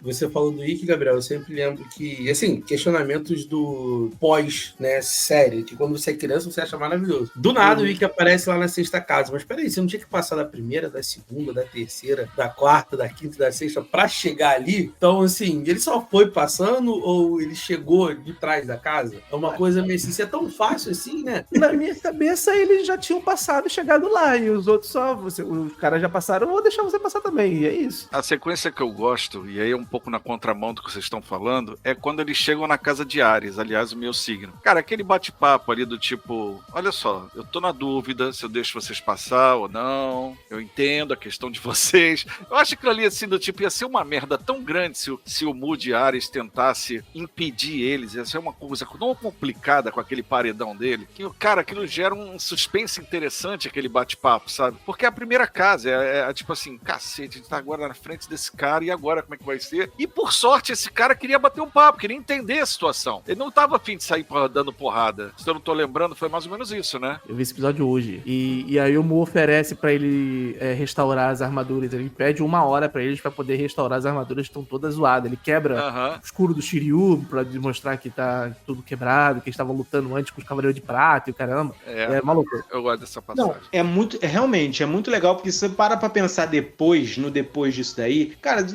Você falou do Ikki, Gabriel, eu sempre lembro que, assim, questionamentos do pós, né, série, que quando você é criança você acha maravilhoso. Do nada o Ikki aparece lá na sexta casa, mas peraí, você não tinha que passar da primeira, da segunda, da terceira, da quarta, da quinta, da sexta pra chegar ali? Então, assim, ele só foi passando ou ele chegou de trás da casa? É uma coisa meio assim, isso é tão fácil assim, né? Na minha cabeça, eles já tinham passado e chegado lá, e os outros os caras já passaram, eu vou deixar você passar também, e é isso. A sequência que eu gosto, e aí é um pouco na contramão do que vocês estão falando, é quando eles chegam na casa de Ares, aliás, o meu signo. Cara, aquele bate-papo ali do tipo, olha só, eu tô na dúvida se eu deixo vocês passar ou não, eu entendo a questão de vocês. Eu acho que ali, assim, do tipo, ia ser uma merda tão grande se o Mu de Ares tentasse impedir eles, ia ser uma coisa tão complicada com aquele paredão dele, que, cara, aquilo gera um suspense interessante, aquele bate-papo, sabe? Porque a primeira casa é tipo assim, cacete, a gente tá agora na frente desse cara, e agora como é que vai ser? E por sorte, esse cara queria bater um papo, queria entender a situação. Ele não tava afim de sair dando porrada. Se eu não tô lembrando, foi mais ou menos isso, né? Eu vi esse episódio hoje. E aí o Mu oferece pra ele restaurar as armaduras. Ele pede 1 hora pra eles pra poder restaurar as armaduras que estão todas zoadas. Ele quebra o escudo do Shiryu pra demonstrar que tá tudo quebrado, que eles estavam lutando antes com os Cavaleiros de Prata e o caramba. É maluco. Eu gosto dessa passagem. Não, realmente, é muito legal, porque se você para pra pensar depois disso daí, cara,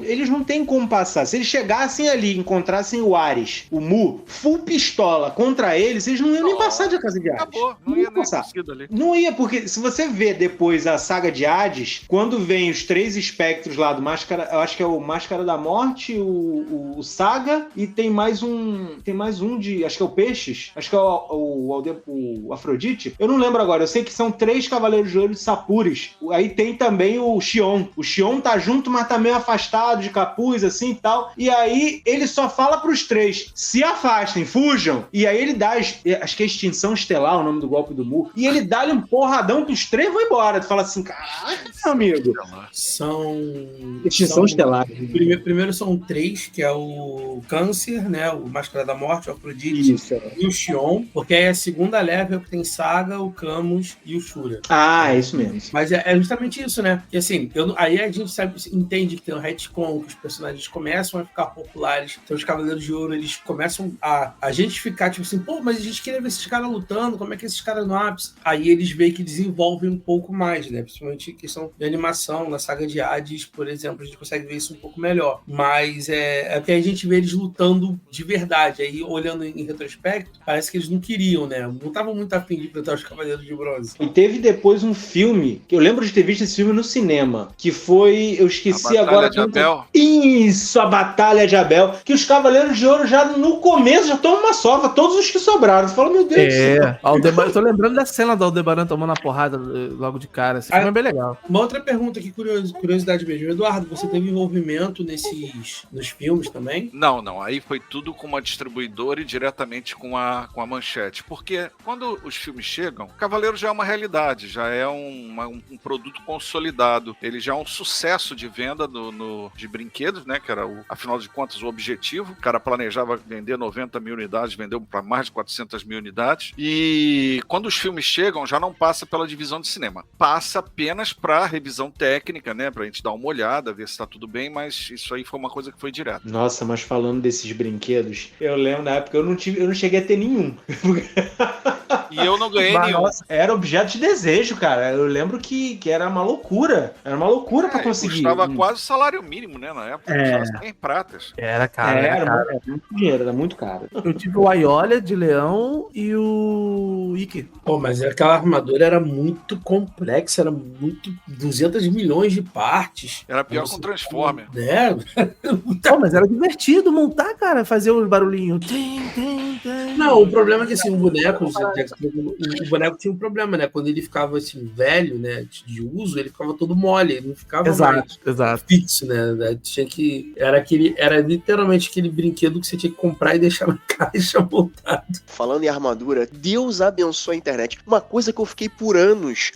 eles não tem como passar. Se eles chegassem ali e encontrassem o Ares, o Mu, full pistola contra eles não iam nem passar de casa de Hades. Acabou, não ia passar. Ali. Não ia, porque se você vê depois a saga de Hades, quando vem os 3 espectros lá do Máscara, eu acho que é o Máscara da Morte, o Saga, e tem mais um de, acho que é o Peixes, acho que é o Afrodite, eu não lembro agora, eu sei que são 3 Cavaleiros de Ouro de Sapures, aí tem também o Xion tá junto, mas tá meio afastado de capuz, assim e tal, e aí ele só fala pros 3, se afastem, fujam, e aí ele dá, acho que é Extinção Estelar o nome do golpe do Mu, e ele dá-lhe um porradão que os 3 vão embora, tu fala assim, caraca, meu amigo. Extinção Estelar. Primeiro são 3, que é o Câncer, né, o Máscara da Morte, o Afrodite e o Xion, porque aí a segunda level que tem Saga, o Camus e o Shura. Ah, é isso mesmo. Mas é justamente isso, né? E assim, aí a gente entende que tem um retcon, que os personagens começam a ficar populares, então os Cavaleiros de Ouro, eles começam a gente ficar tipo assim, pô, mas a gente queria ver esses caras lutando, como é que esses caras no ápice? Aí eles veem que desenvolvem um pouco mais, né? Principalmente questão de animação, na saga de Hades, por exemplo, a gente consegue ver isso um pouco melhor. Mas é porque a gente vê eles lutando de verdade. Aí, olhando em retrospecto, parece que eles não queriam, né? Não estavam muito afim de enfrentar os Cavaleiros de Bronze. E teve depois um filme, que eu lembro de ter visto esse filme no cinema, que foi, eu esqueci agora... A Batalha de Abel. Isso, a Batalha de Abel, que os Cavaleiros de Ouro já no começo já tomam uma sova, todos os que sobraram. Você fala, meu Deus do céu. Eu tô lembrando da cena do Aldebaran tomando a porrada logo de cara. Esse filme é bem legal. Uma outra pergunta aqui, curiosidade mesmo. Eduardo, você teve envolvimento nos filmes também? Não. Aí foi tudo com uma distribuidora e diretamente com a Manchete. Porque quando os filmes chegam, Cavaleiro já é uma realidade, já é um produto consolidado. Ele já é um sucesso de venda de brinquedos, né? Que era, afinal de contas, o objetivo. O cara planejava vender 90 mil unidades, vendeu para mais de 400 mil unidades. E quando os filmes chegam, já não passa pela divisão de cinema. Passa apenas para revisão técnica, né? Pra gente dar uma olhada, ver se tá tudo bem, mas isso aí foi uma coisa que foi direto. Nossa, mas falando desses brinquedos, eu lembro na época, eu não cheguei a ter nenhum. E eu não ganhei nenhum. Nossa, era objeto de desejo, cara. Eu lembro que era uma loucura. Era uma loucura pra conseguir. Custava quase o salário mínimo, né, na época. Custava 100 pratas. Era caro. Era muito dinheiro, era muito caro. Eu tive o Aiolia de Leão e o Ikki. Pô, mas aquela armadura era muito complexa, era muito... 200 milhões de partes. Era pior que um Transformer. Pô, mas era divertido montar, cara, fazer o barulhinho. Não, o problema é que assim, o boneco tinha um problema, né? Quando ele ficava assim, velho, né, de uso, ele ficava todo mole, ele não ficava mais fixo, né? Era literalmente aquele brinquedo que você tinha que comprar e deixar na caixa montado. Falando em armadura, Deus abençoe a internet. Uma coisa que eu fiquei por anos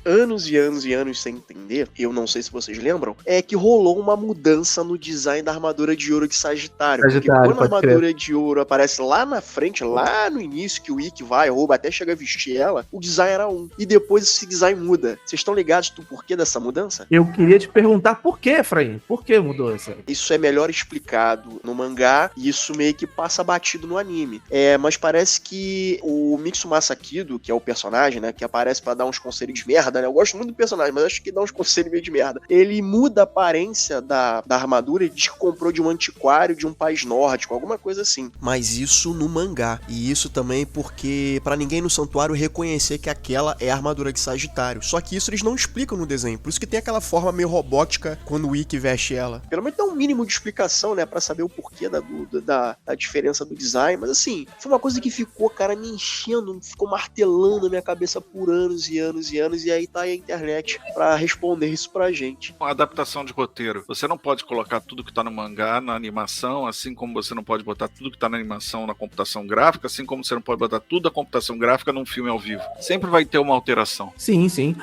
sem entender, eu não sei se vocês lembram, é que rolou uma mudança no design da armadura de ouro de Sagitário. Porque quando a armadura de ouro aparece lá na frente, lá no início, que o Ikki vai, rouba, até chega a vestir assistir ela, o design era um. E depois esse design muda. Vocês estão ligados do porquê dessa mudança? Eu queria te perguntar por quê, Efraim? Por que mudou essa? Isso é melhor explicado no mangá e isso meio que passa batido no anime. Mas parece que o Mitsumasa Kido, que é o personagem, né, que aparece pra dar uns conselhos de merda, né? Eu gosto muito do personagem, mas acho que dá uns conselhos meio de merda. Ele muda a aparência da armadura e diz que comprou de um antiquário de um país nórdico, alguma coisa assim. Mas isso no mangá. E isso também porque pra ninguém no santuário reconhecer que aquela é a armadura de Sagitário. Só que isso eles não explicam no desenho. Por isso que tem aquela forma meio robótica quando o Ikki veste ela. Pelo menos dá um mínimo de explicação, né? Pra saber o porquê da diferença do design. Mas assim, foi uma coisa que ficou, cara, me enchendo, ficou martelando a minha cabeça por anos e anos e anos. E aí tá aí a internet pra responder isso pra gente. Uma adaptação de roteiro. Você não pode colocar tudo que tá no mangá na animação, assim como você não pode botar tudo que tá na animação na computação gráfica, assim como você não pode botar tudo da computação gráfica num filme ao vivo. Sempre vai ter uma alteração. Sim, sim.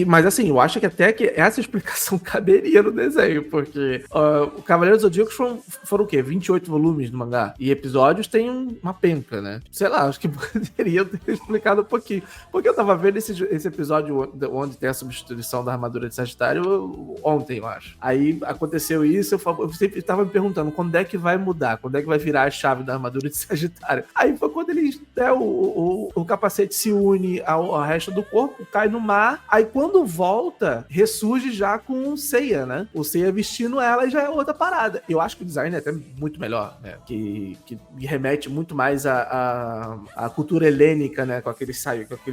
Mas assim, eu acho que até que essa explicação caberia no desenho, porque o Cavaleiros do Zodíaco foram o quê? 28 volumes do mangá. E episódios tem uma penca, né? Sei lá, acho que poderia ter explicado um pouquinho. Porque eu tava vendo esse episódio onde tem a substituição da armadura de Sagitário ontem, eu acho. Aí aconteceu isso, eu sempre tava me perguntando quando é que vai mudar, quando é que vai virar a chave da armadura de Sagitário. Aí foi quando eles, né, o capacete se une ao resto do corpo, cai no mar, aí quando volta, ressurge já com o Seiya, né? O Seiya vestindo ela e já é outra parada. Eu acho que o design é até muito melhor, né? Que remete muito mais à cultura helênica, né? Com aquele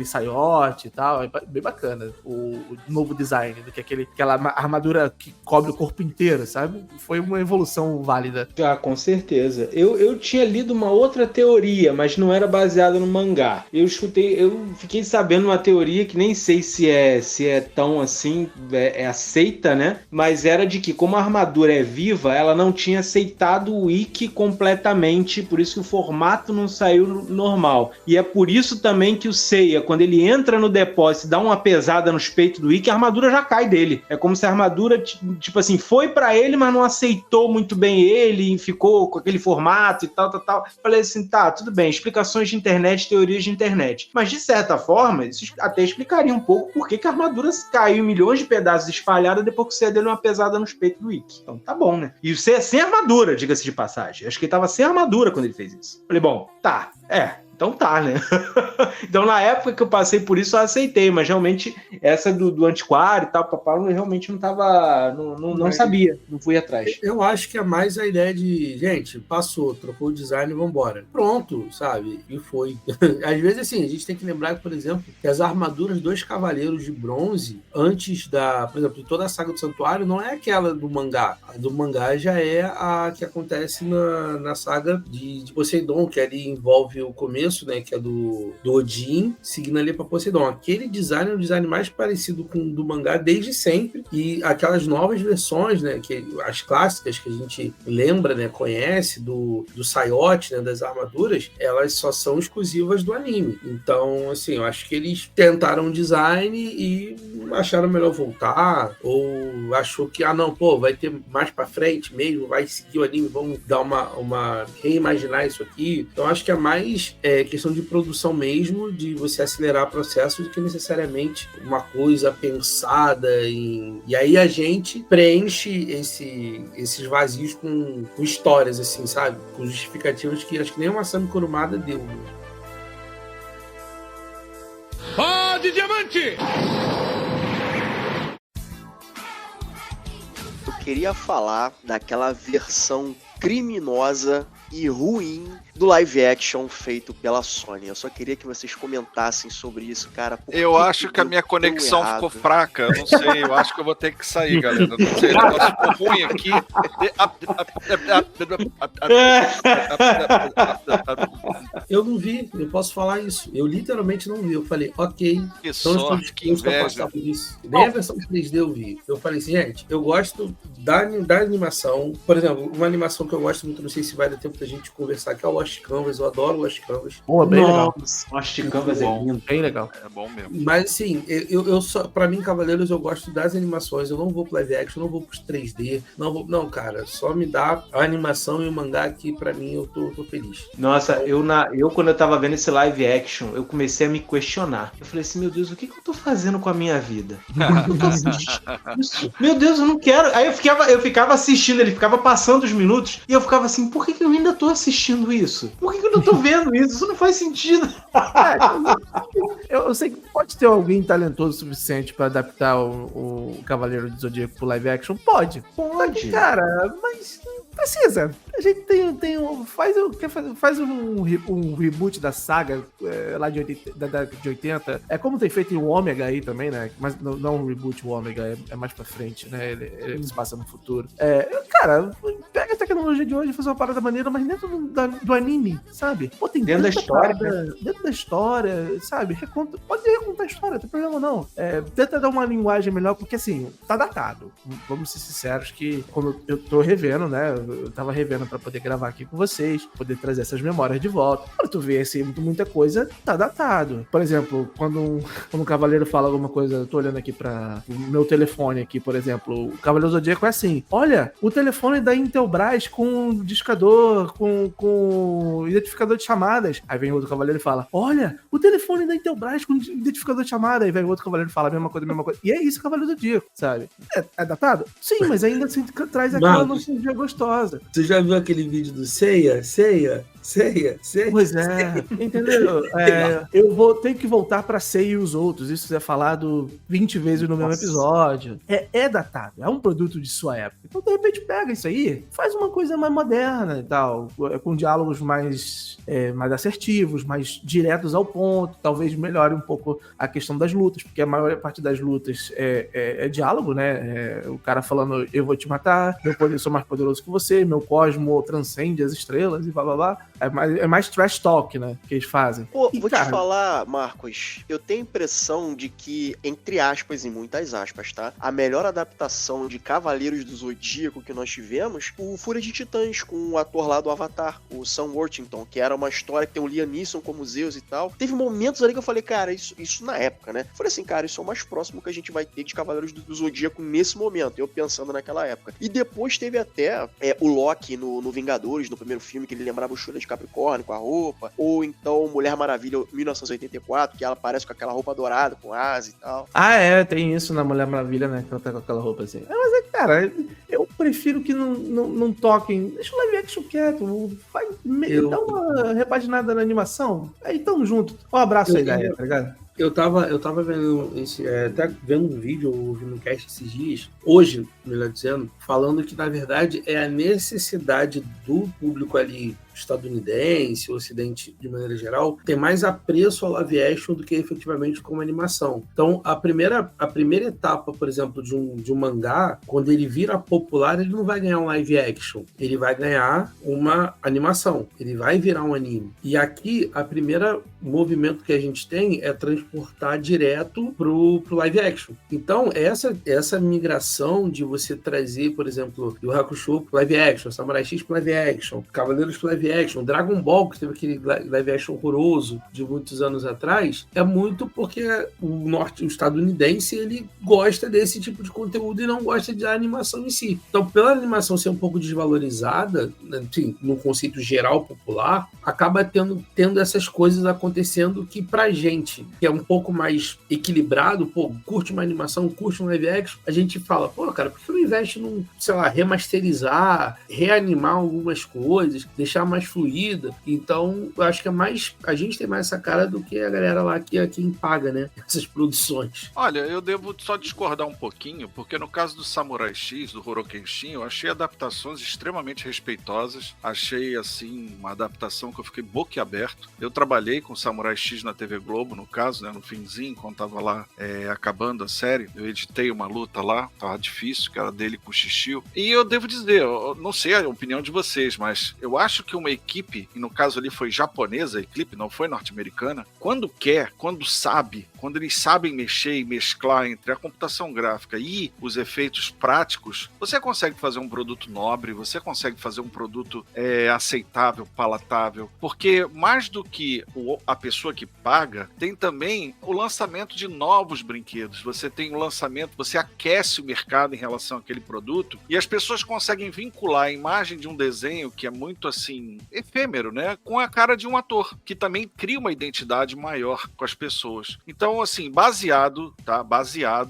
saiote e tal. É bem bacana o novo design do que aquela armadura que cobre o corpo inteiro, sabe? Foi uma evolução válida. Ah, com certeza. Eu tinha lido uma outra teoria, mas não era baseada no mangá. Eu fiquei sabendo uma teoria que nem sei se é tão assim, é aceita, né? Mas era de que como a armadura é viva, ela não tinha aceitado o Ikki completamente, por isso que o formato não saiu normal. E é por isso também que o Seiya, quando ele entra no depósito e dá uma pesada nos peitos do Ikki, a armadura já cai dele. É como se a armadura, tipo assim, foi pra ele, mas não aceitou muito bem ele, ficou com aquele formato e tal. Falei assim, tá, tudo bem, explicações de internet, teorias de internet. Mas, de certa forma, isso até explicaria um pouco por que a armadura caiu em milhões de pedaços espalhados depois que o Seiya deu uma pesada nos peitos do Ikki. Então, tá bom, né? E o Seiya sem armadura, diga-se de passagem. Acho que ele tava sem armadura quando ele fez isso. Falei, bom, tá, então tá, né? Então, na época que eu passei por isso, eu aceitei, mas realmente essa do antiquário e tal, papai, eu realmente não tava, não sabia, não fui atrás. Eu acho que é mais a ideia de, gente, passou, trocou o design e vambora. Pronto, sabe? E foi. Às vezes, assim, a gente tem que lembrar, por exemplo, que as armaduras dos Cavaleiros de Bronze, antes por exemplo, de toda a saga do Santuário, não é aquela do mangá. A do mangá já é a que acontece na saga de Poseidon, que ali envolve o começo, né, que é do Odin, seguindo ali para Poseidon. Aquele design é um design mais parecido com o do mangá desde sempre, e aquelas novas versões, né, que as clássicas que a gente lembra, né, conhece, do saiote, né, das armaduras, elas só são exclusivas do anime. Então, assim, eu acho que eles tentaram um design e acharam melhor voltar, ou achou que, vai ter mais para frente mesmo, vai seguir o anime, vamos dar uma reimaginar isso aqui. Então, acho que é mais questão de produção mesmo, de você acelerar o processo, do que necessariamente uma coisa pensada e aí a gente preenche esses vazios com histórias, assim, sabe? Com justificativas que acho que nem o Masami Kurumada deu. Ó de diamante! Eu queria falar daquela versão criminosa e ruim do live action feito pela Sony. Eu só queria que vocês comentassem sobre isso, cara. Eu acho que a minha conexão ficou fraca. Eu não sei, eu acho que eu vou ter que sair, galera. Não sei, o negócio ficou ruim aqui. Eu não vi, eu posso falar isso. Eu literalmente não vi. Eu falei, ok. Que sorte, que inveja. Por isso. Nem a versão 3D eu vi. Eu falei assim, gente, eu gosto da animação. Por exemplo, uma animação que eu gosto muito, não sei se vai dar tempo da gente conversar, que é o Lost Canvas. Eu adoro o Lost Canvas. Pô, bem legal. Lost Canvas é lindo. Bem legal. É bom mesmo. Mas assim, eu só, pra mim, Cavaleiros, eu gosto das animações. Eu não vou pro live action, não vou pros 3D. Não, cara, só me dá a animação e o mangá que pra mim eu tô feliz. Nossa, eu quando eu tava vendo esse live action, eu comecei a me questionar. Eu falei assim, meu Deus, o que eu tô fazendo com a minha vida? Eu tô assistindo isso. Meu Deus, eu não quero. Aí eu ficava assistindo, ele ficava passando os minutos, e eu ficava assim, por que eu ainda tô assistindo isso? Por que eu não tô vendo isso? Isso não faz sentido. Eu sei que pode ter alguém talentoso o suficiente pra adaptar o Cavaleiro do Zodíaco pro live action. Pode. Pode. Cara, mas não precisa. A gente faz um reboot da saga lá da década de 80. É como tem feito o Ômega aí também, né? Mas não um reboot, o Ômega é mais pra frente, né? Ele se passa no futuro. Cara, pega a tecnologia de hoje e faz uma parada maneira, mas dentro do anime, sabe? Pô, tem Dentro da história, dentro da história, sabe? Pode recontar a história, não tem problema não. Tenta dar uma linguagem melhor, porque assim, tá datado. Vamos ser sinceros que quando eu tô revendo, né? Eu tava revendo pra poder gravar aqui com vocês, poder trazer essas memórias de volta. Quando tu vê assim, muita coisa, tá datado. Por exemplo, quando um cavaleiro fala alguma coisa, eu tô olhando aqui pra o meu telefone aqui, por exemplo, o Cavaleiro Zodíaco é assim, olha, o telefone da Intelbras com discador, com identificador de chamadas. Aí vem outro cavaleiro e fala, olha, o telefone da Intelbras com identificador de chamada. Aí vem outro cavaleiro e fala a mesma coisa. E é isso, Cavaleiro Zodíaco, sabe? É datado? Sim, mas ainda assim traz aquela nostalgia gostosa. Tu já viu aquele vídeo do Ceia? Pois é, entendeu? Eu vou ter que voltar pra Sei e os outros. Isso é falado 20 vezes no mesmo episódio. É datado, é um produto de sua época. Então, de repente, pega isso aí, faz uma coisa mais moderna e tal, com diálogos mais assertivos, mais diretos ao ponto. Talvez melhore um pouco a questão das lutas, porque a maior parte das lutas é diálogo, né? O cara falando, eu vou te matar, eu sou mais poderoso que você, meu cosmo transcende as estrelas e blá blá blá. É mais trash talk, né? Que eles fazem. Pô, vou te falar, Marcos, eu tenho a impressão de que, entre aspas e muitas aspas, tá? A melhor adaptação de Cavaleiros do Zodíaco que nós tivemos, o Fúria de Titãs, com o ator lá do Avatar, o Sam Worthington, que era uma história que tem o Liam Neeson como Zeus e tal. Teve momentos ali que eu falei, cara, isso na época, né? Eu falei assim, cara, isso é o mais próximo que a gente vai ter de Cavaleiros do Zodíaco nesse momento, eu pensando naquela época. E depois teve até o Loki no Vingadores, no primeiro filme, que ele lembrava o Shura de Capricórnio com a roupa, ou então Mulher Maravilha 1984, que ela aparece com aquela roupa dourada, com asa e tal. Tem isso na Mulher Maravilha, né? Que ela tá com aquela roupa assim. Mas cara, eu prefiro que não toquem. Deixa o live action quieto. Dá uma repaginada na animação. Aí tamo junto. Um abraço aí, galera, tá ligado? Eu tava vendo até vendo um vídeo, ouvindo um cast esses dias, hoje, melhor dizendo, falando que, na verdade, é a necessidade do público ali estadunidense, o ocidente de maneira geral, tem mais apreço ao live action do que efetivamente como animação. Então, a primeira etapa, por exemplo, de um mangá, quando ele vira popular, ele não vai ganhar um live action, ele vai ganhar uma animação, ele vai virar um anime. E aqui, a primeira movimento que a gente tem é transportar direto pro live action. Então, essa migração de você trazer, por exemplo, Yu Hakusho pro live action, Samurai X pro live action, Cavaleiros pro live action, Dragon Ball, que teve aquele live action horroroso de muitos anos atrás, é muito porque o estadunidense, ele gosta desse tipo de conteúdo e não gosta da animação em si. Então, pela animação ser um pouco desvalorizada, enfim, no conceito geral popular, acaba tendo essas coisas acontecendo que pra gente, que é um pouco mais equilibrado, curte uma animação, curte um live action, a gente fala, cara, por que não investe num, sei lá, remasterizar, reanimar algumas coisas, deixar mais fluida? Então, eu acho que a gente tem mais essa cara do que a galera lá que é quem paga, né, essas produções. Olha, eu devo só discordar um pouquinho, porque no caso do Samurai X, do Rurouni Kenshin, eu achei adaptações extremamente respeitosas, achei, assim, uma adaptação que eu fiquei boquiaberto. Eu trabalhei com Samurai X na TV Globo, no caso, né, no finzinho, quando tava lá acabando a série, eu editei uma luta lá, tava difícil, que era dele com o Shishio, e eu devo dizer, eu não sei a opinião de vocês, mas eu acho que uma equipe, e no caso ali foi japonesa a equipe, não foi norte-americana, quando eles sabem mexer e mesclar entre a computação gráfica e os efeitos práticos, você consegue fazer um produto nobre, você consegue fazer um produto aceitável, palatável, porque mais do que a pessoa que paga, tem também o lançamento de novos brinquedos, você tem o lançamento, você aquece o mercado em relação àquele produto, e as pessoas conseguem vincular a imagem de um desenho que é muito assim, efêmero, né? Com a cara de um ator, que também cria uma identidade maior com as pessoas. Então, assim, baseado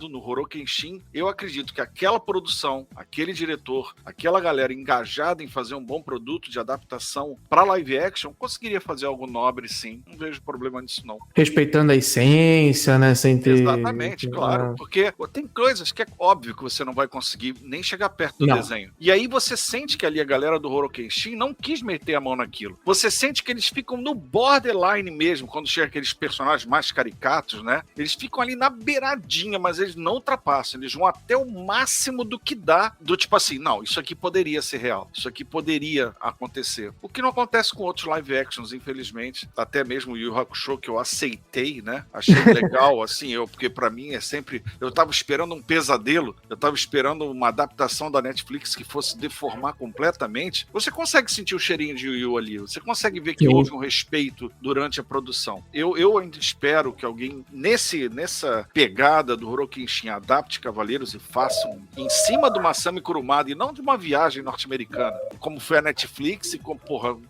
no Rurouni Kenshin, eu acredito que aquela produção, aquele diretor, aquela galera engajada em fazer um bom produto de adaptação para live action, conseguiria fazer algo nobre, sim. Não vejo problema nisso, não. Respeitando a essência, né? Sem ter... Exatamente, claro. Porque tem coisas que é óbvio que você não vai conseguir nem chegar perto do desenho. E aí você sente que ali a galera do Rurouni Kenshin não quis meter a mão naquilo. Você sente que eles ficam no borderline mesmo, quando chega aqueles personagens mais caricatos, né? Eles ficam ali na beiradinha, mas eles não ultrapassam. Eles vão até o máximo do que dá, do tipo assim, não, isso aqui poderia ser real. Isso aqui poderia acontecer. O que não acontece com outros live actions, infelizmente. Até mesmo o Yu Yu Hakusho, que eu aceitei, né? Achei legal, assim, porque pra mim é sempre... Eu tava esperando um pesadelo, eu tava esperando uma adaptação da Netflix que fosse deformar completamente. Você consegue sentir o cheirinho de Yu Yu ali, você consegue ver que houve um respeito durante a produção. Eu ainda espero que alguém, nessa pegada do Rurouni Kenshin, adapte Cavaleiros e faça em cima do Masami Kurumada e não de uma viagem norte-americana, como foi a Netflix e com,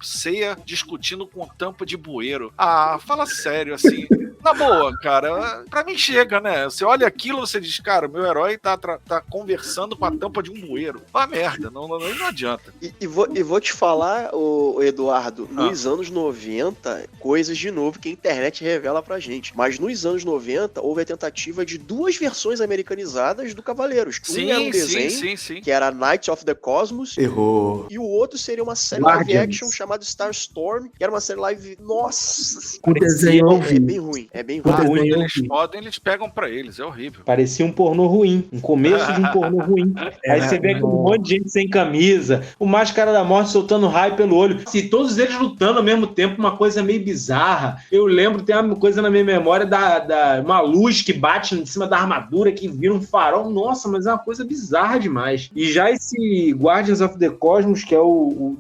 Seiya discutindo com tampa de bueiro. Ah, fala sério, assim. Na boa, cara, pra mim chega, né? Você olha aquilo, você diz, cara, meu herói tá conversando com a tampa de um bueiro. Pá, merda, não adianta. E vou te falar, o Eduardo, nos anos 90, coisas de novo que a internet revela pra gente. Mas nos anos 90, houve a tentativa de 2 versões americanizadas do Cavaleiros. Era um desenho, que era Knights of the Cosmos. Errou. E o outro seria uma série live action chamada Star Storm, que era uma série live... Nossa! O desenho é bem ruim. É bem ruim. Eles pegam pra eles, é horrível. Parecia um pornô ruim. Um começo de um pornô ruim. Aí você vê aquele monte de gente sem camisa, o Máscara da Morte soltando raio pelo olho. E todos eles lutando ao mesmo tempo, uma coisa meio bizarra. Eu lembro, tem uma coisa na minha memória da uma luz que bate em cima da armadura, que vira um farol. Nossa, mas é uma coisa bizarra demais. E já esse Guardians of the Cosmos, que é o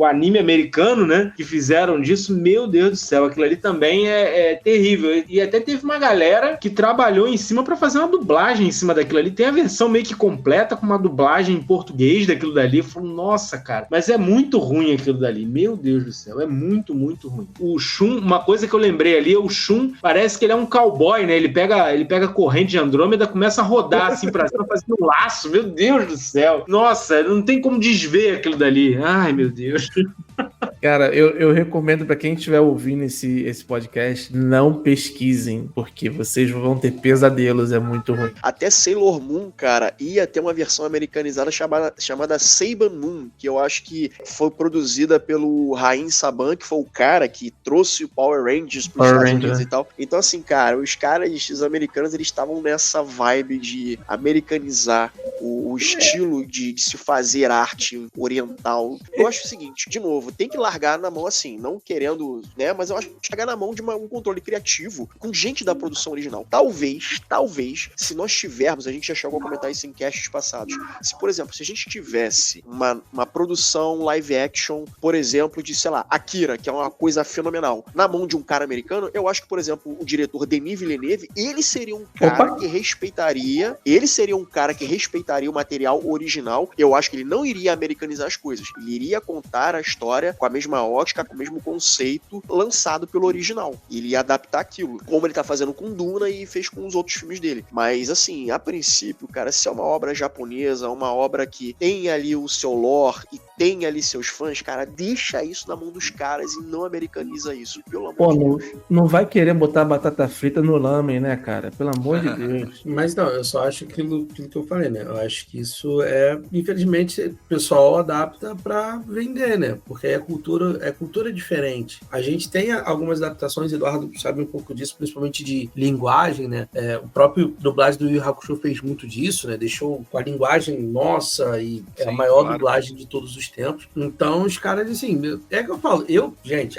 anime americano, né? Que fizeram disso, meu Deus do céu, aquilo ali também é terrível. E até teve uma galera que trabalhou em cima pra fazer uma dublagem em cima daquilo ali. Tem a versão meio que completa com uma dublagem em português daquilo dali. Eu falo, nossa, cara, mas é muito ruim aquilo dali. Meu Deus do céu, é muito, muito ruim. O Shun, uma coisa que eu lembrei ali, o Shun parece que ele é um cowboy, né? Ele pega a corrente de Andrômeda, começa a rodar assim pra cima, fazendo um laço. Meu Deus do céu. Nossa, não tem como desver aquilo dali. Ai, meu Deus. Cara, eu recomendo pra quem estiver ouvindo esse podcast, não pesquisem, porque vocês vão ter pesadelos, é muito ruim. Até Sailor Moon, cara, ia ter uma versão americanizada chamada Saban Moon, que eu acho que foi produzida pelo Rain Saban, que foi o cara que trouxe o Power Rangers pros Estados Unidos e tal. Então, assim, cara, os americanos, eles estavam nessa vibe de americanizar o estilo de se fazer arte oriental. Eu acho o seguinte, de novo, tem que largar na mão assim, não querendo, né, mas eu acho que largar na mão de um controle criativo com gente da produção original. Talvez, se nós tivermos, a gente já chegou a comentar isso em casts passados, se, por exemplo, se a gente tivesse uma produção live action, por exemplo, de, sei lá, Akira, que é uma coisa fenomenal, na mão de um cara americano, eu acho que, por exemplo, o diretor Denis Villeneuve, ele seria um cara que respeitaria o material original. Eu acho que ele não iria americanizar as coisas, ele iria contar a história com a mesma ótica, com o mesmo conceito lançado pelo original. Ele ia adaptar aquilo, como ele tá fazendo com Duna e fez com os outros filmes dele. Mas, assim, a princípio, cara, se é uma obra japonesa, uma obra que tem ali o seu lore e tem ali seus fãs, cara, deixa isso na mão dos caras e não americaniza isso, pelo amor de Deus. Não vai querer botar batata frita no lamen, né, cara? Pelo amor de Deus. Mas não, eu só acho aquilo que eu falei, né? Eu acho que isso infelizmente, o pessoal adapta pra vender, né? Porque é cultura diferente. A gente tem algumas adaptações, Eduardo sabe um pouco disso, principalmente de linguagem, né? O próprio dublagem do Yu Yu Hakusho fez muito disso, né? Deixou com a linguagem nossa e é a maior dublagem de todos os tempos. Então, os caras, assim, é que eu falo,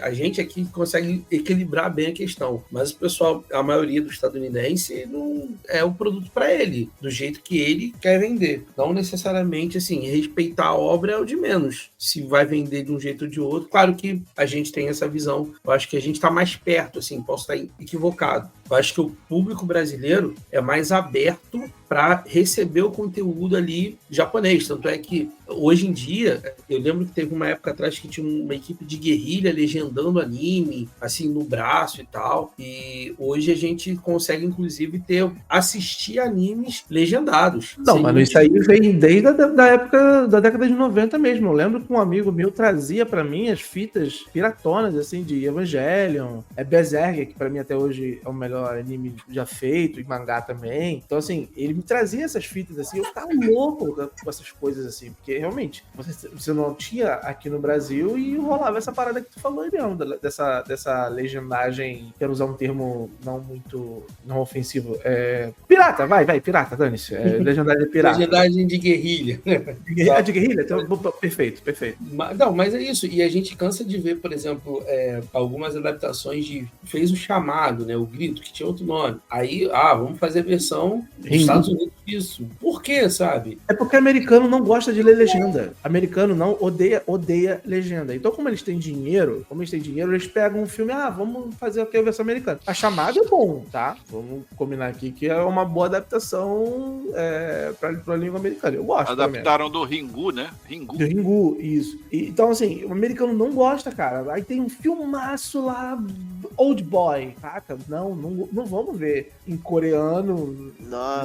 a gente aqui consegue equilibrar bem a questão, mas o pessoal, a maioria do estadunidense, não é o produto para ele, do jeito que ele quer vender. Não necessariamente, assim, respeitar a obra é o de menos. Se vai vender de um jeito ou de outro, claro que a gente tem essa visão. Eu acho que a gente está mais perto, assim, posso estar equivocado. Eu acho que o público brasileiro é mais aberto para receber o conteúdo ali japonês. Tanto é que hoje em dia, eu lembro que teve uma época atrás que tinha uma equipe de guerrilha legendando anime, assim, no braço e tal. E hoje a gente consegue, inclusive, assistir animes legendados. Não, mano, isso aí vem desde da época da década de 90 mesmo. Eu lembro que um amigo meu trazia pra mim as fitas piratonas, assim, de Evangelion, Berserk, que pra mim até hoje é o melhor anime já feito, e mangá também. Então, assim, ele me trazia essas fitas, assim, eu ficava louco com essas coisas, assim, porque realmente você não tinha aqui no Brasil e rolava essa parada que tu falou aí mesmo, dessa legendagem, quero usar um termo não ofensivo, pirata, vai, pirata, dane-se, legendagem pirata. Legendagem de guerrilha. De guerrilha? Então, perfeito. Mas é isso, e a gente cansa de ver, por exemplo, algumas adaptações fez o Chamado, né, o Grito, que tinha outro nome. Aí, vamos fazer a versão dos Estados Unidos disso. Por quê, sabe? É porque americano não gosta de ler legenda. Americano não odeia legenda. Então, como eles têm dinheiro, eles pegam um filme, vamos fazer aqui a versão americana. A Chamada é bom, tá? Vamos combinar aqui que é uma boa adaptação pra língua americana. Eu gosto. Adaptaram do Ringu, né? Do Ringu, isso. Então, assim, o americano não gosta, cara. Aí tem um filmaço lá, Old Boy. Caraca, não vamos ver em coreano,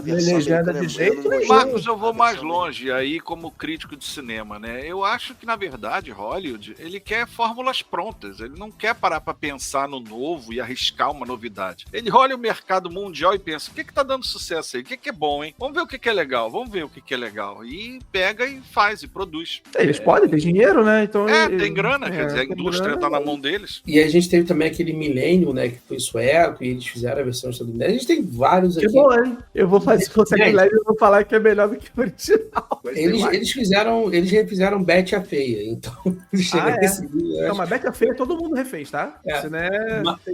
legenda de jeito nenhum. Marcos, eu vou mais longe aí como crítico de cinema, né? Eu acho que, na verdade, Hollywood, ele quer fórmulas prontas. Ele não quer parar pra pensar no novo e arriscar uma novidade. Ele olha o mercado mundial e pensa, o que tá dando sucesso aí? O que é bom, hein? Vamos ver o que é legal. Vamos ver o que é legal. E pega e faz, e produz. Eles podem, tem dinheiro, né? Então, tem grana, quer dizer, a indústria tá na mão deles. E a gente teve também aquele Millennium, né, que foi sueco, e eles fizeram a versão estadunidense. A gente tem vários aqui. Que bom, hein? Eu vou fazer, se fosse aquele leve, eu vou falar que é melhor do que o original. Eles refizeram Betty a Feia, então chega nesse nível. Não, mas Betty a Feia todo mundo refez, tá? Isso, né?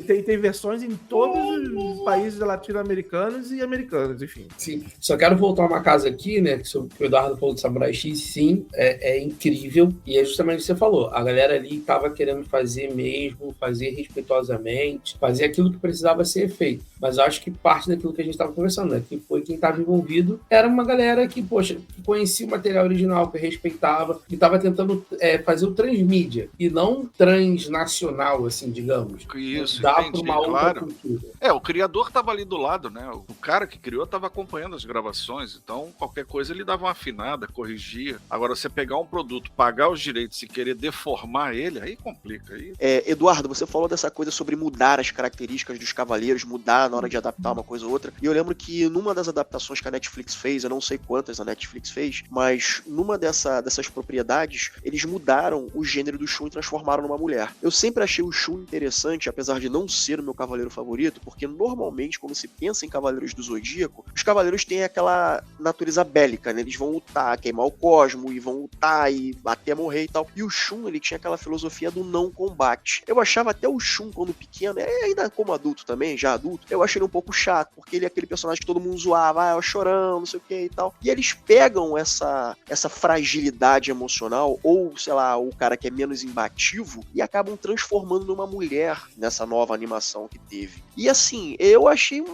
Tem versões em todos os países latino-americanos e americanos, enfim. Sim, só quero voltar uma casa aqui, né, que o Eduardo falou do Samurai X, sim, é incrível, e é justamente o que você falou, a galera ali tava querendo fazer mesmo, fazer respeitosamente, fazer aquilo que precisava ser feito, mas eu acho que parte daquilo que a gente tava conversando, né, que foi quem tava envolvido, era uma galera que, poxa, que conhecia o material original, que respeitava, que tava tentando fazer o transmídia, e não transnacional, assim, digamos. Isso, dá entendi, pra uma outra claro. cultura. O criador tava ali do lado, né, o cara que criou tava acompanhando as gravações, então qualquer coisa ele dava uma afinada, corrigia. Agora, você pegar um produto, pagar os direitos e querer deformar ele, aí complica. Aí... Eduardo, você falou dessa coisa sobre mudar as características dos cavaleiros, mudar na hora de adaptar uma coisa ou outra, e eu lembro que numa das adaptações que a Netflix fez, eu não sei quantas a Netflix fez, mas numa dessas propriedades, eles mudaram o gênero do Shun e transformaram numa mulher. Eu sempre achei o Shun interessante, apesar de não ser o meu cavaleiro favorito, porque normalmente, quando se pensa em Cavaleiros do Zodíaco, os cavaleiros têm aquela natureza bélica, né? Eles vão lutar, queimar o cosmo, e vão lutar e até morrer e tal. E o Shun, ele tinha aquela filosofia do não combate. Eu achava até o Shun, quando pequeno, ainda como adulto também, já adulto, eu achei ele um pouco chato, porque ele é aquele personagem que todo mundo zoava, é o chorão, não sei o que e tal. E eles pegam essa fragilidade emocional, ou, sei lá, o cara que é menos imbativo, e acabam transformando numa mulher nessa nova animação que teve. E assim, eu achei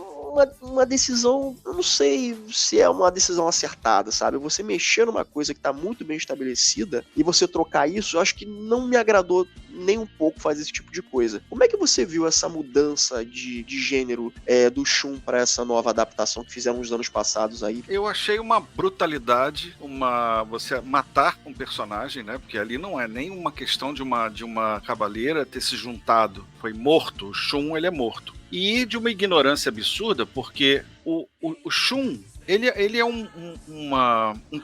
uma decisão, eu não sei se é uma decisão acertada, sabe? Você mexer numa coisa que tá muito bem estabelecida e você trocar isso, eu acho que não me agradou nem um pouco fazer esse tipo de coisa. Como é que você viu essa mudança de gênero do Shun para essa nova adaptação que fizeram nos anos passados aí? Eu achei uma brutalidade, você matar um personagem, né? Porque ali não é nem uma questão de uma cavaleira ter se juntado. Foi morto, o Shun, ele é morto. E de uma ignorância absurda, porque o Shun, ele é um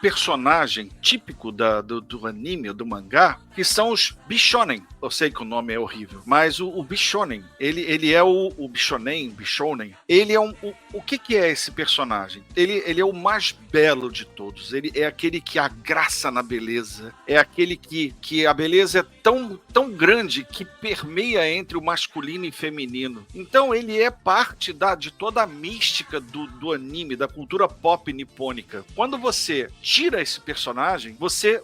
personagem típico do anime, do mangá, que são os Bishonen. Eu sei que o nome é horrível, mas o Bishonen, ele é o Bishonen, ele é o que é esse personagem? Ele é o mais belo de todos, ele é aquele que a graça na beleza, é aquele que a beleza é tão grande que permeia entre o masculino e feminino. Então ele é parte de toda a mística do anime, da cultura pop nipônica. Quando você tira esse personagem, você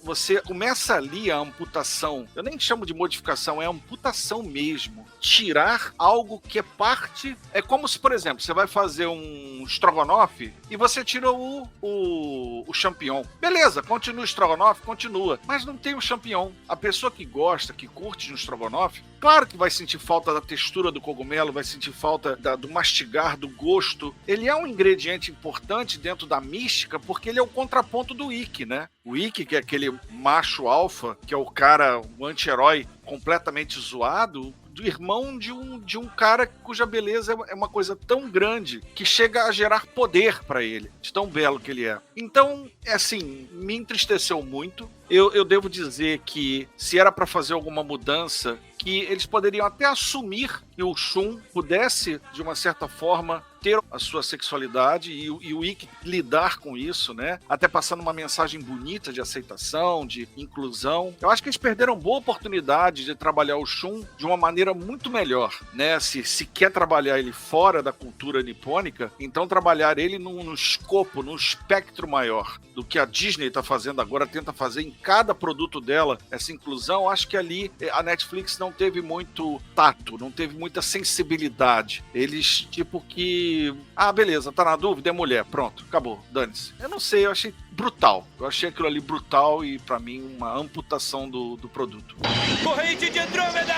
começa ali a amputação. Eu nem chamo de modificação, é amputação mesmo. Tirar algo que é parte... É como se, por exemplo, você vai fazer um estrogonofe e você tira o champignon. Beleza, continua o estrogonofe, continua. Mas não tem o champignon. A pessoa que gosta, que curte de um estrogonofe, claro que vai sentir falta da textura do cogumelo, vai sentir falta do mastigar, do gosto. Ele é um ingrediente importante dentro da mística, porque ele é o contraponto do Ikki, né? O Ikki, que é aquele macho alfa, que é o cara, o anti-herói completamente zoado, do irmão de um cara cuja beleza é uma coisa tão grande que chega a gerar poder pra ele, de tão belo que ele é. Então, assim, me entristeceu muito. Eu devo dizer que se era pra fazer alguma mudança, que eles poderiam até assumir que o Shun pudesse, de uma certa forma, ter a sua sexualidade e o Ikki lidar com isso, né? Até passando uma mensagem bonita de aceitação, de inclusão. Eu acho que eles perderam boa oportunidade de trabalhar o Shun de uma maneira muito melhor, né? Se quer trabalhar ele fora da cultura nipônica, então trabalhar ele num escopo, num espectro maior do que a Disney está fazendo agora, tenta fazer em cada produto dela essa inclusão. Acho que ali a Netflix não teve muito tato, não teve muita sensibilidade. Eles, tipo que... beleza, tá na dúvida, é mulher, pronto, acabou, dane-se. Eu não sei, eu achei brutal. Eu achei aquilo ali brutal e, pra mim, uma amputação do produto. Corrente de Andrômeda!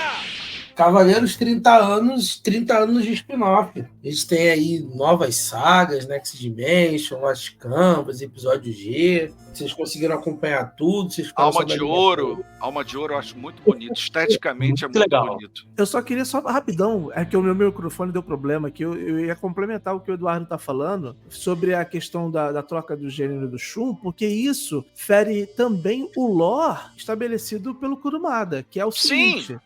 Cavaleiros 30 anos de spin-off. A gente tem aí novas sagas, Next Dimension, Lost Canvas, episódio G. Vocês conseguiram acompanhar tudo? Alma de Ouro eu acho muito bonito. Esteticamente é muito legal. Bonito. Eu só queria rapidão, é que o meu microfone deu problema aqui, eu ia complementar o que o Eduardo tá falando sobre a questão da troca do gênero do Shun, porque isso fere também o lore estabelecido pelo Kurumada, que é o seguinte...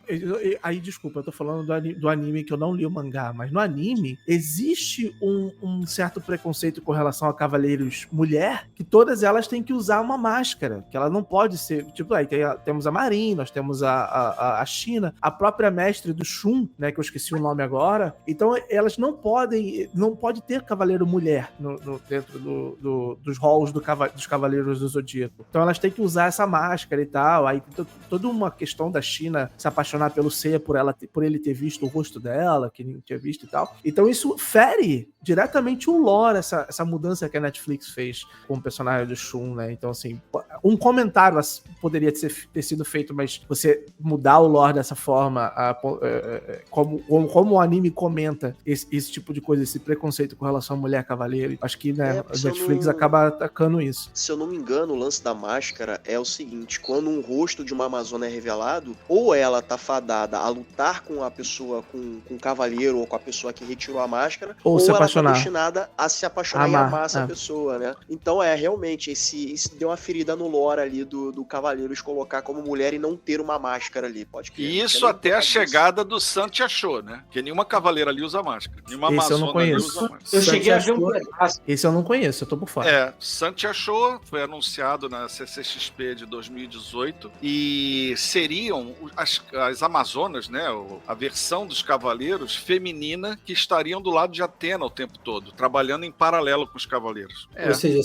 Aí, desculpa, eu tô falando do anime que eu não li o mangá, mas no anime existe um certo preconceito com relação a cavaleiros mulher, que todas elas têm que usar uma máscara, que ela não pode ser... Tipo, aí temos a Marin, nós temos a China, a própria mestre do Shun, né, que eu esqueci o nome agora. Então, elas não pode ter cavaleiro mulher dentro dos halls dos Cavaleiros do Zodíaco. Então, elas têm que usar essa máscara e tal. Aí, toda uma questão da China se apaixonar pelo Seiya por ele ter visto o rosto dela, que ninguém tinha visto e tal. Então, isso fere diretamente o lore, essa mudança que a Netflix fez com o personagem do Shun, né? Então, assim, um comentário poderia ter sido feito, mas você mudar o lore dessa forma, como o anime comenta esse tipo de coisa, esse preconceito com relação à mulher cavaleiro, acho que, né, a Netflix acaba atacando isso. Se eu não me engano, o lance da máscara é o seguinte: quando um rosto de uma amazona é revelado, ou ela tá fadada a lutar com a pessoa, com o cavaleiro, ou com a pessoa que retirou a máscara, ou se ela apaixonar. tá destinada a se apaixonar e amar essa pessoa, né? Então realmente, isso deu uma ferida no lore ali do Cavaleiros colocar como mulher e não ter uma máscara ali, pode crer. E isso até a chegada do Santi achou, né? Porque nenhuma cavaleira ali usa máscara. Nenhuma Esse eu não amazona ali conheço. usa máscara. Eu cheguei a ver um pedaço. Esse eu não conheço, eu tô por fora. Santi achou, foi anunciado na CCXP de 2018 e seriam as Amazonas, né? A versão dos Cavaleiros feminina que estariam do lado de Atena o tempo todo, trabalhando em paralelo com os Cavaleiros. Ou seja,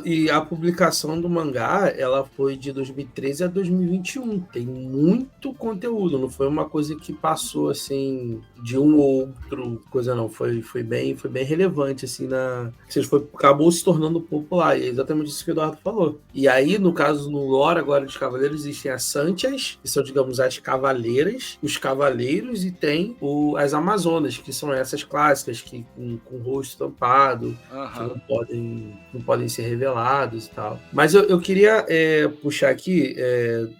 e a publicação do mangá, ela foi de 2013 a 2021. Tem muito conteúdo, não foi uma coisa que passou assim de um ou outro coisa, não. Foi bem relevante, assim, acabou se tornando popular. E é exatamente isso que o Eduardo falou. E aí, no caso, no lore agora dos Cavaleiros, existem as Santias, que são, digamos, as cavaleiras, os cavaleiros, e tem as Amazonas, que são essas clássicas, que com o rosto tampado, que não podem ser revelados e tal. Mas eu queria puxar aqui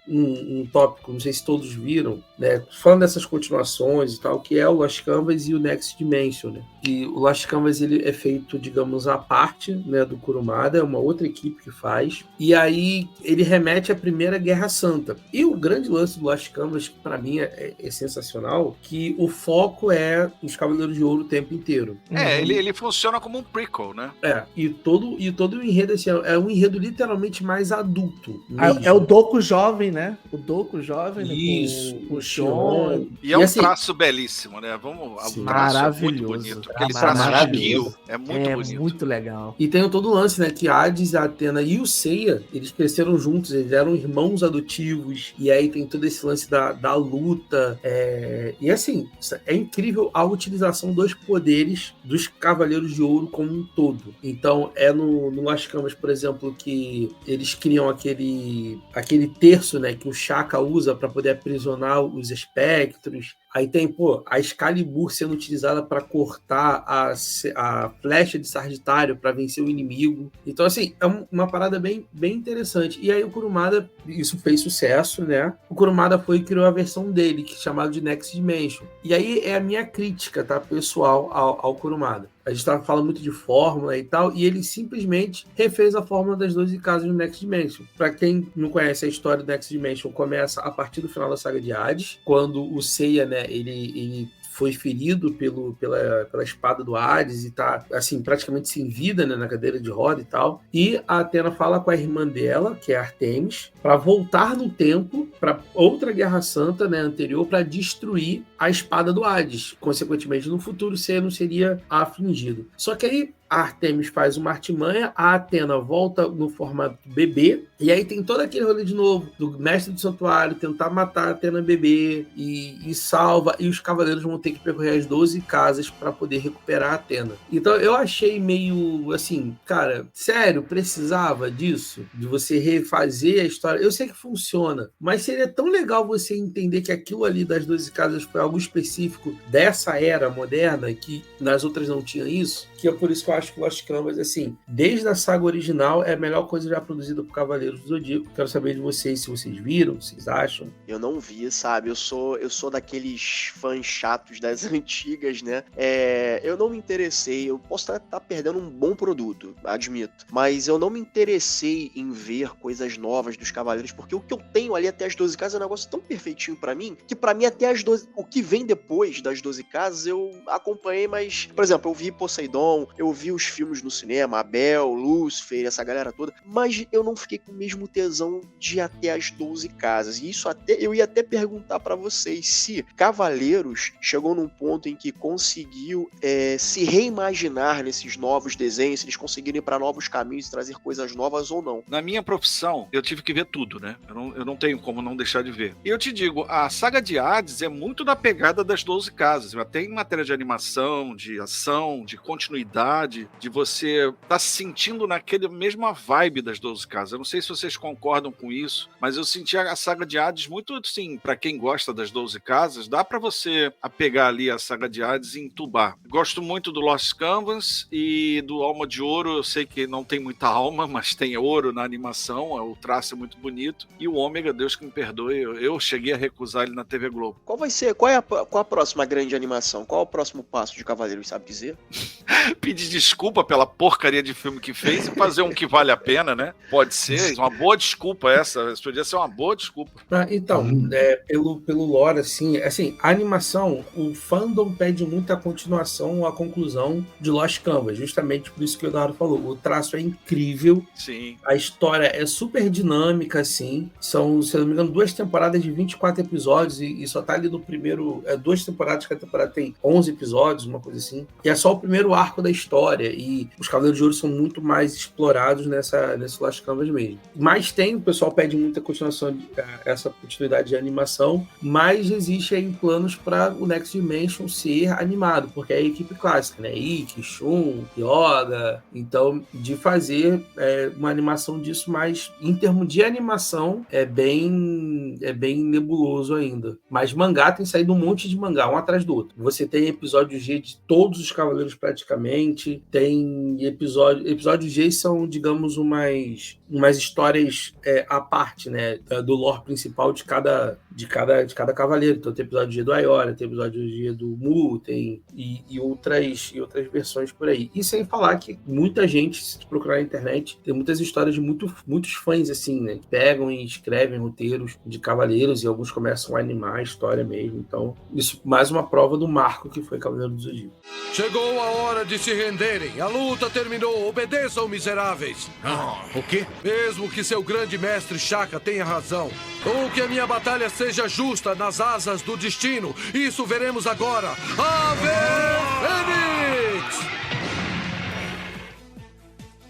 um tópico, não sei se todos viram, né, falando dessas continuações e tal, que é o Lost Canvas e o Next Dimension, né? E o Lost Canvas, ele é feito, digamos, à parte, né, do Kurumada, é uma outra equipe que faz, e aí ele remete à Primeira Guerra Santa. E o grande lance do Lost Canvas, coisas que pra mim é sensacional, que o foco é os Cavaleiros de Ouro o tempo inteiro. Ele funciona como um prequel, né? E todo o enredo assim, é um enredo literalmente mais adulto. É o Doku jovem, né? O Doku jovem, Isso, né? Com o Shion. Shion. E é um assim, traço belíssimo, né? Sim, o traço é muito maravilhoso. bonito. Aquele traço Maravilhoso. Shikio é muito bonito. Muito legal. E tem todo o lance, né? Que Hades, a Athena e o Seiya, eles cresceram juntos, eles eram irmãos adotivos. E aí tem todo esse lance da luta. E assim, é incrível a utilização dos poderes dos Cavaleiros de Ouro como um todo. Então, no Las Canvas, por exemplo, que eles criam aquele terço, né? Que o Shaka usa para poder aprisionar os espectros. Aí tem, a Excalibur sendo utilizada para cortar a flecha de Sagitário para vencer o inimigo. Então, assim, é uma parada bem, bem interessante. E aí o Kurumada, isso fez sucesso, né? O Kurumada foi e criou a versão dele, que é chamada de Next Dimension. E aí é a minha crítica, tá, pessoal, ao Kurumada. A gente fala muito de fórmula e tal, e ele simplesmente refez a fórmula das 12 casas do Next Dimension. Para quem não conhece a história do Next Dimension, começa a partir do final da saga de Hades, quando o Seiya, né, ele foi ferido pela espada do Hades e tá, assim, praticamente sem vida, né, na cadeira de roda e tal. E a Athena fala com a irmã dela, que é Artemis, para voltar no tempo, para outra Guerra Santa, né, anterior, para destruir a espada do Hades. Consequentemente, no futuro, Seiya não seria afligido. Só que aí a Artemis faz uma artimanha, a Athena volta no formato bebê, e aí tem todo aquele rolê de novo, do mestre do santuário tentar matar a Athena bebê, e salva, e os cavaleiros vão ter que percorrer as 12 casas para poder recuperar a Athena. Então eu achei meio assim, cara, sério, precisava disso? De você refazer a história? Eu sei que funciona, mas seria tão legal você entender que aquilo ali das 12 casas foi algo específico dessa era moderna, que nas outras não tinha isso, que é por isso que eu acho que Lost Canvas, assim, desde a saga original, é a melhor coisa já produzida por Cavaleiros do Zodíaco. Quero saber de vocês, se vocês viram, o que vocês acham. Eu não vi, sabe? Eu sou daqueles fãs chatos das antigas, né? Eu não me interessei, eu posso estar perdendo um bom produto, admito, mas eu não me interessei em ver coisas novas dos Cavaleiros, porque o que eu tenho ali até as 12 casas é um negócio tão perfeitinho pra mim, que pra mim até as 12, o que vem depois das 12 casas eu acompanhei, mas, por exemplo, eu vi Poseidon, eu vi os filmes no cinema, Abel, Lúcifer, essa galera toda, mas eu não fiquei com o mesmo tesão de ir até as 12 casas. E isso eu ia até perguntar pra vocês se Cavaleiros chegou num ponto em que conseguiu se reimaginar nesses novos desenhos, se eles conseguirem ir pra novos caminhos e trazer coisas novas ou não. Na minha profissão, eu tive que ver tudo, né? Eu não tenho como não deixar de ver. E eu te digo, a saga de Hades é muito da pegada das 12 casas. Até em matéria de animação, de ação, de continuidade, de você estar se sentindo naquela mesma vibe das 12 casas. Eu não sei se vocês concordam com isso, mas eu senti a saga de Hades muito, assim, pra quem gosta das 12 casas, dá pra você apegar ali a saga de Hades e entubar. Gosto muito do Lost Canvas e do Alma de Ouro. Eu sei que não tem muita alma, mas tem ouro na animação, o traço é muito bonito. E o Ômega, Deus que me perdoe, eu cheguei a recusar ele na TV Globo. Qual é a próxima grande animação? Qual é o próximo passo de Cavaleiros, sabe dizer? Pedir desculpa pela porcaria de filme que fez e fazer um que vale a pena, né? Pode ser, uma boa desculpa essa. Isso podia ser uma boa desculpa. Então, pelo lore, assim, a animação, o fandom pede muito a continuação ou a conclusão de Lost Canvas, justamente por isso que o Eduardo falou. O traço é incrível. Sim. A história é super dinâmica, assim. São, se eu não me engano, 2 temporadas de 24 episódios e só tá ali no primeiro... 2 temporadas, cada temporada tem 11 episódios, uma coisa assim. E é só o primeiro arco da história. E os Cavaleiros de Ouro são muito mais explorados nesse Lost Canvas mesmo. Mas o pessoal pede muita continuação, essa continuidade de animação, mas existe aí planos para o Next Dimension ser animado, porque é a equipe clássica, né? Ikki, Shun, Yoga. Então, de fazer uma animação disso, mas em termos de animação, é bem nebuloso ainda. Mas mangá tem saído um monte de mangá, um atrás do outro. Você tem episódio G de todos os Cavaleiros praticamente. tem episódios G são, digamos, umas histórias à parte, né, do lore principal de cada cavaleiro. Então tem episódio G do Aiora, tem episódio G do Mu, tem e outras versões por aí. E sem falar que muita gente, se tu procurar na internet, tem muitas histórias de muitos fãs, assim, né, que pegam e escrevem roteiros de cavaleiros e alguns começam a animar a história mesmo. Então, isso mais uma prova do marco que foi Cavaleiro do Zodíaco. Chegou a hora de se renderem. A luta terminou. Obedeçam, miseráveis. O quê? Mesmo que seu grande mestre Shaka tenha razão, ou que a minha batalha seja justa nas asas do destino, isso veremos agora. Ave Fênix!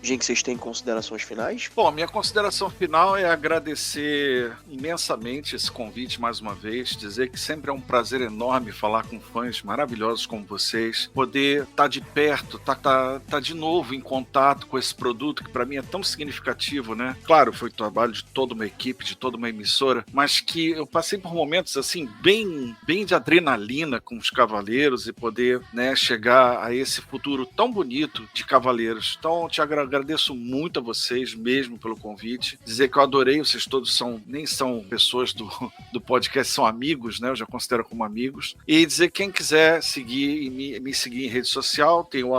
Gente, vocês têm considerações finais? Bom, minha consideração final é agradecer imensamente esse convite mais uma vez, dizer que sempre é um prazer enorme falar com fãs maravilhosos como vocês, poder estar de perto, tá de novo em contato com esse produto que para mim é tão significativo, né? Claro, foi trabalho de toda uma equipe, de toda uma emissora, mas que eu passei por momentos assim bem de adrenalina com os Cavaleiros e poder, né, chegar a esse futuro tão bonito de Cavaleiros. Então, te agradeço muito a vocês mesmo pelo convite. Dizer que eu adorei, vocês todos nem são pessoas do podcast, são amigos, né? Eu já considero como amigos. E dizer que quem quiser seguir me seguir em rede social, tem o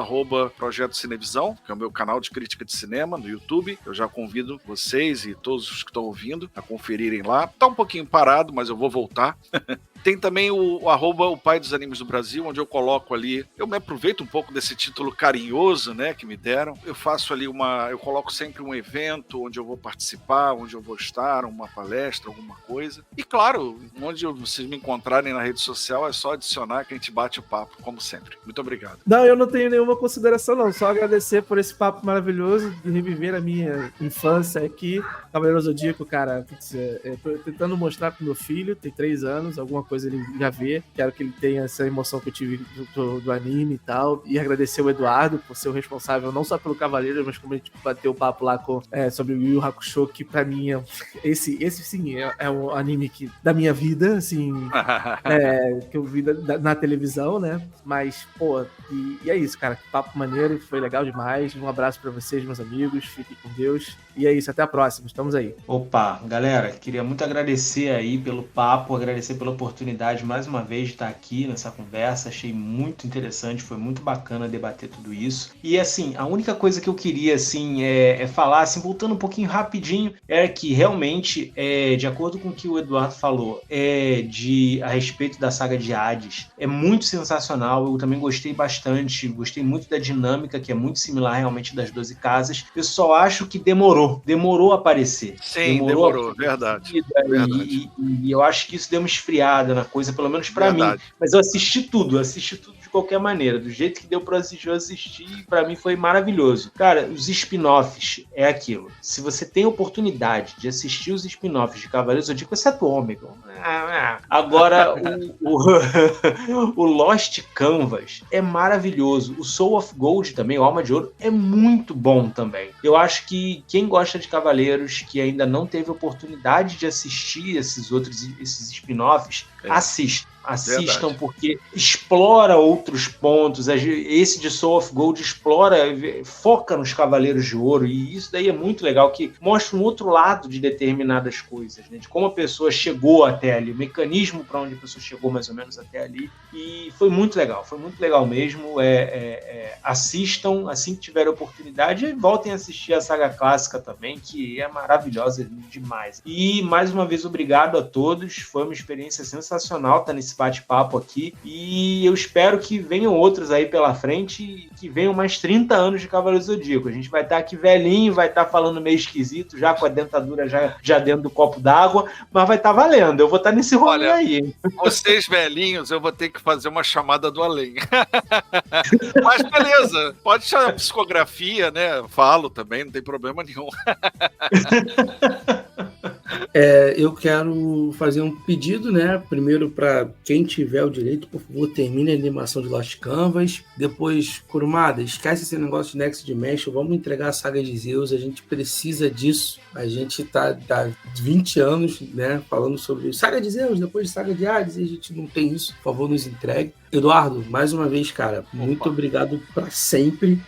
@Projeto Cinevisão, que é o meu canal de crítica de cinema no YouTube. Eu já convido vocês e todos os que estão ouvindo a conferirem lá. Tá um pouquinho parado, mas eu vou voltar. Tem também o @O Pai dos Animes do Brasil, onde eu coloco ali, eu me aproveito um pouco desse título carinhoso, né, que me deram. Eu faço ali eu coloco sempre um evento onde eu vou participar, onde eu vou estar, uma palestra, alguma coisa. E claro, onde vocês me encontrarem na rede social, é só adicionar que a gente bate o papo, como sempre. Muito obrigado. Não, eu não tenho nenhuma consideração, não. Só agradecer por esse papo maravilhoso de reviver a minha infância aqui. Cavaleiro Zodíaco, cara, eu tô tentando mostrar pro meu filho, tem 3 anos, alguma coisa ele já vê. Quero que ele tenha essa emoção que eu tive do anime e tal. E agradecer o Eduardo por ser o responsável não só pelo Cavaleiro, mas como a gente bateu o papo lá sobre o Yu Yu Hakusho, que pra mim esse sim é o anime da minha vida, assim, que eu vi na televisão, né? Mas, pô, e é isso, cara. Papo maneiro, foi legal demais. Um abraço pra vocês, meus amigos. Fiquem com Deus. E é isso, até a próxima. Estamos aí. Opa, galera, queria muito agradecer aí pelo papo, agradecer pela oportunidade mais uma vez de estar aqui nessa conversa. Achei muito interessante, foi muito bacana debater tudo isso. E assim, a única coisa que eu queria assim é falar, assim, voltando um pouquinho rapidinho, é que realmente, de acordo com o que o Eduardo falou, a respeito da saga de Hades, é muito sensacional. Eu também gostei bastante, gostei muito da dinâmica, que é muito similar realmente das 12 casas. Eu só acho que demorou a aparecer. Sim, demorou, verdade. E eu acho que isso deu uma esfriada na coisa, pelo menos pra mim. Mas eu assisti tudo de qualquer maneira. Do jeito que deu pra assistir, eu assisti e pra mim foi maravilhoso. Cara, os spin-offs é aquilo. Se você tem oportunidade de assistir os spin-offs de Cavaleiros, eu digo, exceto o Ômega. Agora, o Lost Canvas é maravilhoso. O Soul of Gold também, o Alma de Ouro, é muito bom também. Eu acho que quem gosta de Cavaleiros, que ainda não teve oportunidade de assistir esses spin-offs, assistam, porque explora outros pontos. Esse de Soul of Gold foca nos Cavaleiros de Ouro, e isso daí é muito legal, que mostra um outro lado de determinadas coisas, né? De como a pessoa chegou até ali, o mecanismo para onde a pessoa chegou mais ou menos até ali, e foi muito legal mesmo. Assistam assim que tiver oportunidade, e voltem a assistir a saga clássica também, que é maravilhosa demais. E mais uma vez, obrigado a todos, foi uma experiência sensacional estar nesse bate-papo aqui, e eu espero que venham outros aí pela frente, e que venham mais 30 anos de Cavaleiro Zodíaco. A gente vai estar aqui velhinho, vai estar falando meio esquisito, já com a dentadura já dentro do copo d'água, mas vai estar valendo, eu vou estar nesse rolê aí. Vocês velhinhos, eu vou ter que fazer uma chamada do além. Mas beleza, pode chamar psicografia, né? Falo também, não tem problema nenhum. Eu quero fazer um pedido, né? Primeiro, para quem tiver o direito, por favor, termine a animação de Lost Canvas. Depois, Kurumada, esquece esse negócio de Next Dimension, vamos entregar a saga de Zeus, a gente precisa disso. A gente tá 20 anos, né, falando sobre saga de Zeus, depois de saga de Hades, e a gente não tem isso. Por favor, nos entregue. Eduardo, mais uma vez, cara, muito obrigado pra sempre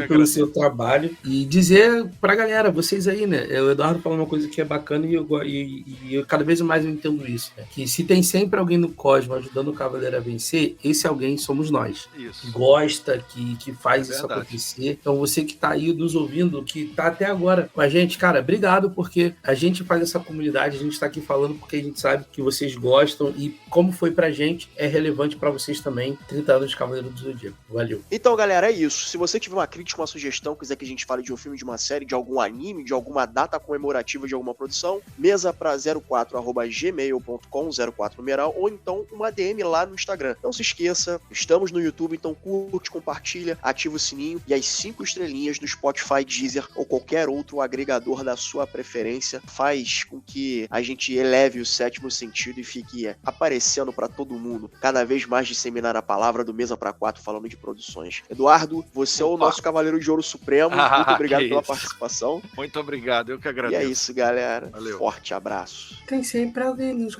pelo seu trabalho. E dizer pra galera, vocês aí, né? O Eduardo falou uma coisa que é bacana e eu cada vez mais eu entendo isso. Né? Que se tem sempre alguém no Cosmo ajudando o Cavaleiro a vencer, esse alguém somos nós. Isso. Que gosta, que faz isso acontecer. Então você que tá aí nos ouvindo, que tá até agora com a gente, cara, obrigado, porque a gente faz essa comunidade, a gente tá aqui falando porque a gente sabe que vocês gostam e como foi pra gente, é relevante pra vocês também. 30 anos de Cavaleiro do Zodíaco. Valeu. Então, galera, é isso. Se você tiver uma crítica, uma sugestão, quiser que a gente fale de um filme, de uma série, de algum anime, de alguma data comemorativa de alguma produção, mesa pra 04@gmail.com, 04 numeral, ou então uma DM lá no Instagram. Não se esqueça, estamos no YouTube, então curte, compartilha, ativa o sininho e as 5 estrelinhas no Spotify, Deezer ou qualquer outro agregador da sua preferência faz com que a gente eleve o 7º sentido e fique aparecendo pra todo mundo, cada vez mais disseminar a palavra do Mesa pra 4 falando de produções. Eduardo, você é o nosso Cavaleiro de Ouro Supremo. Muito obrigado pela participação. Muito obrigado, eu que agradeço. E é isso, galera. Valeu. Forte abraço. Tem sempre alguém nos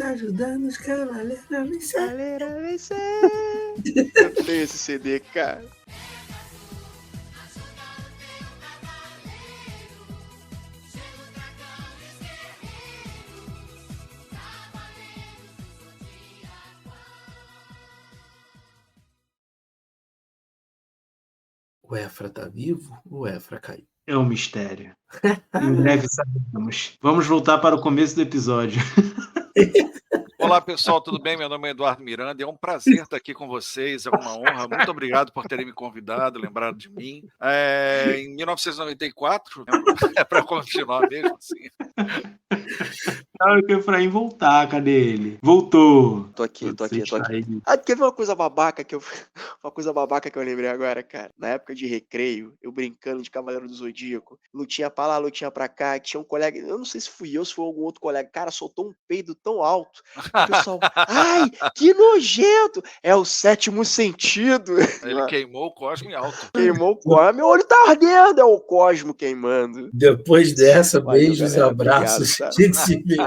ajudando, os Cavaleiros a vencer. Cavaleiro a vencer. Eu tenho esse CD, cara. O Efra tá vivo ou o Efra caiu? É um mistério. Em breve saberemos. Vamos voltar para o começo do episódio. Olá, pessoal, tudo bem? Meu nome é Eduardo Miranda. É um prazer estar aqui com vocês, é uma honra. Muito obrigado por terem me convidado, lembrado de mim. Em 1994, é para continuar mesmo assim. Claro que o Efraim voltar, cadê ele? Voltou. Tô aqui. Ah, quer ver uma coisa babaca que eu lembrei agora, cara? Na época de recreio, eu brincando de Cavaleiro do Zodíaco, lutinha pra lá, lutinha pra cá, tinha um colega, eu não sei se fui eu, se foi algum outro colega, cara, soltou um peido tão alto, o pessoal, ai, que nojento! É o 7º sentido. Ele queimou o Cosmo em alto. Queimou o Cosmo, meu olho tá ardendo, é o Cosmo queimando. Depois dessa, Valeu, beijos e galera, abraços. obrigado, tá? A gente se vê.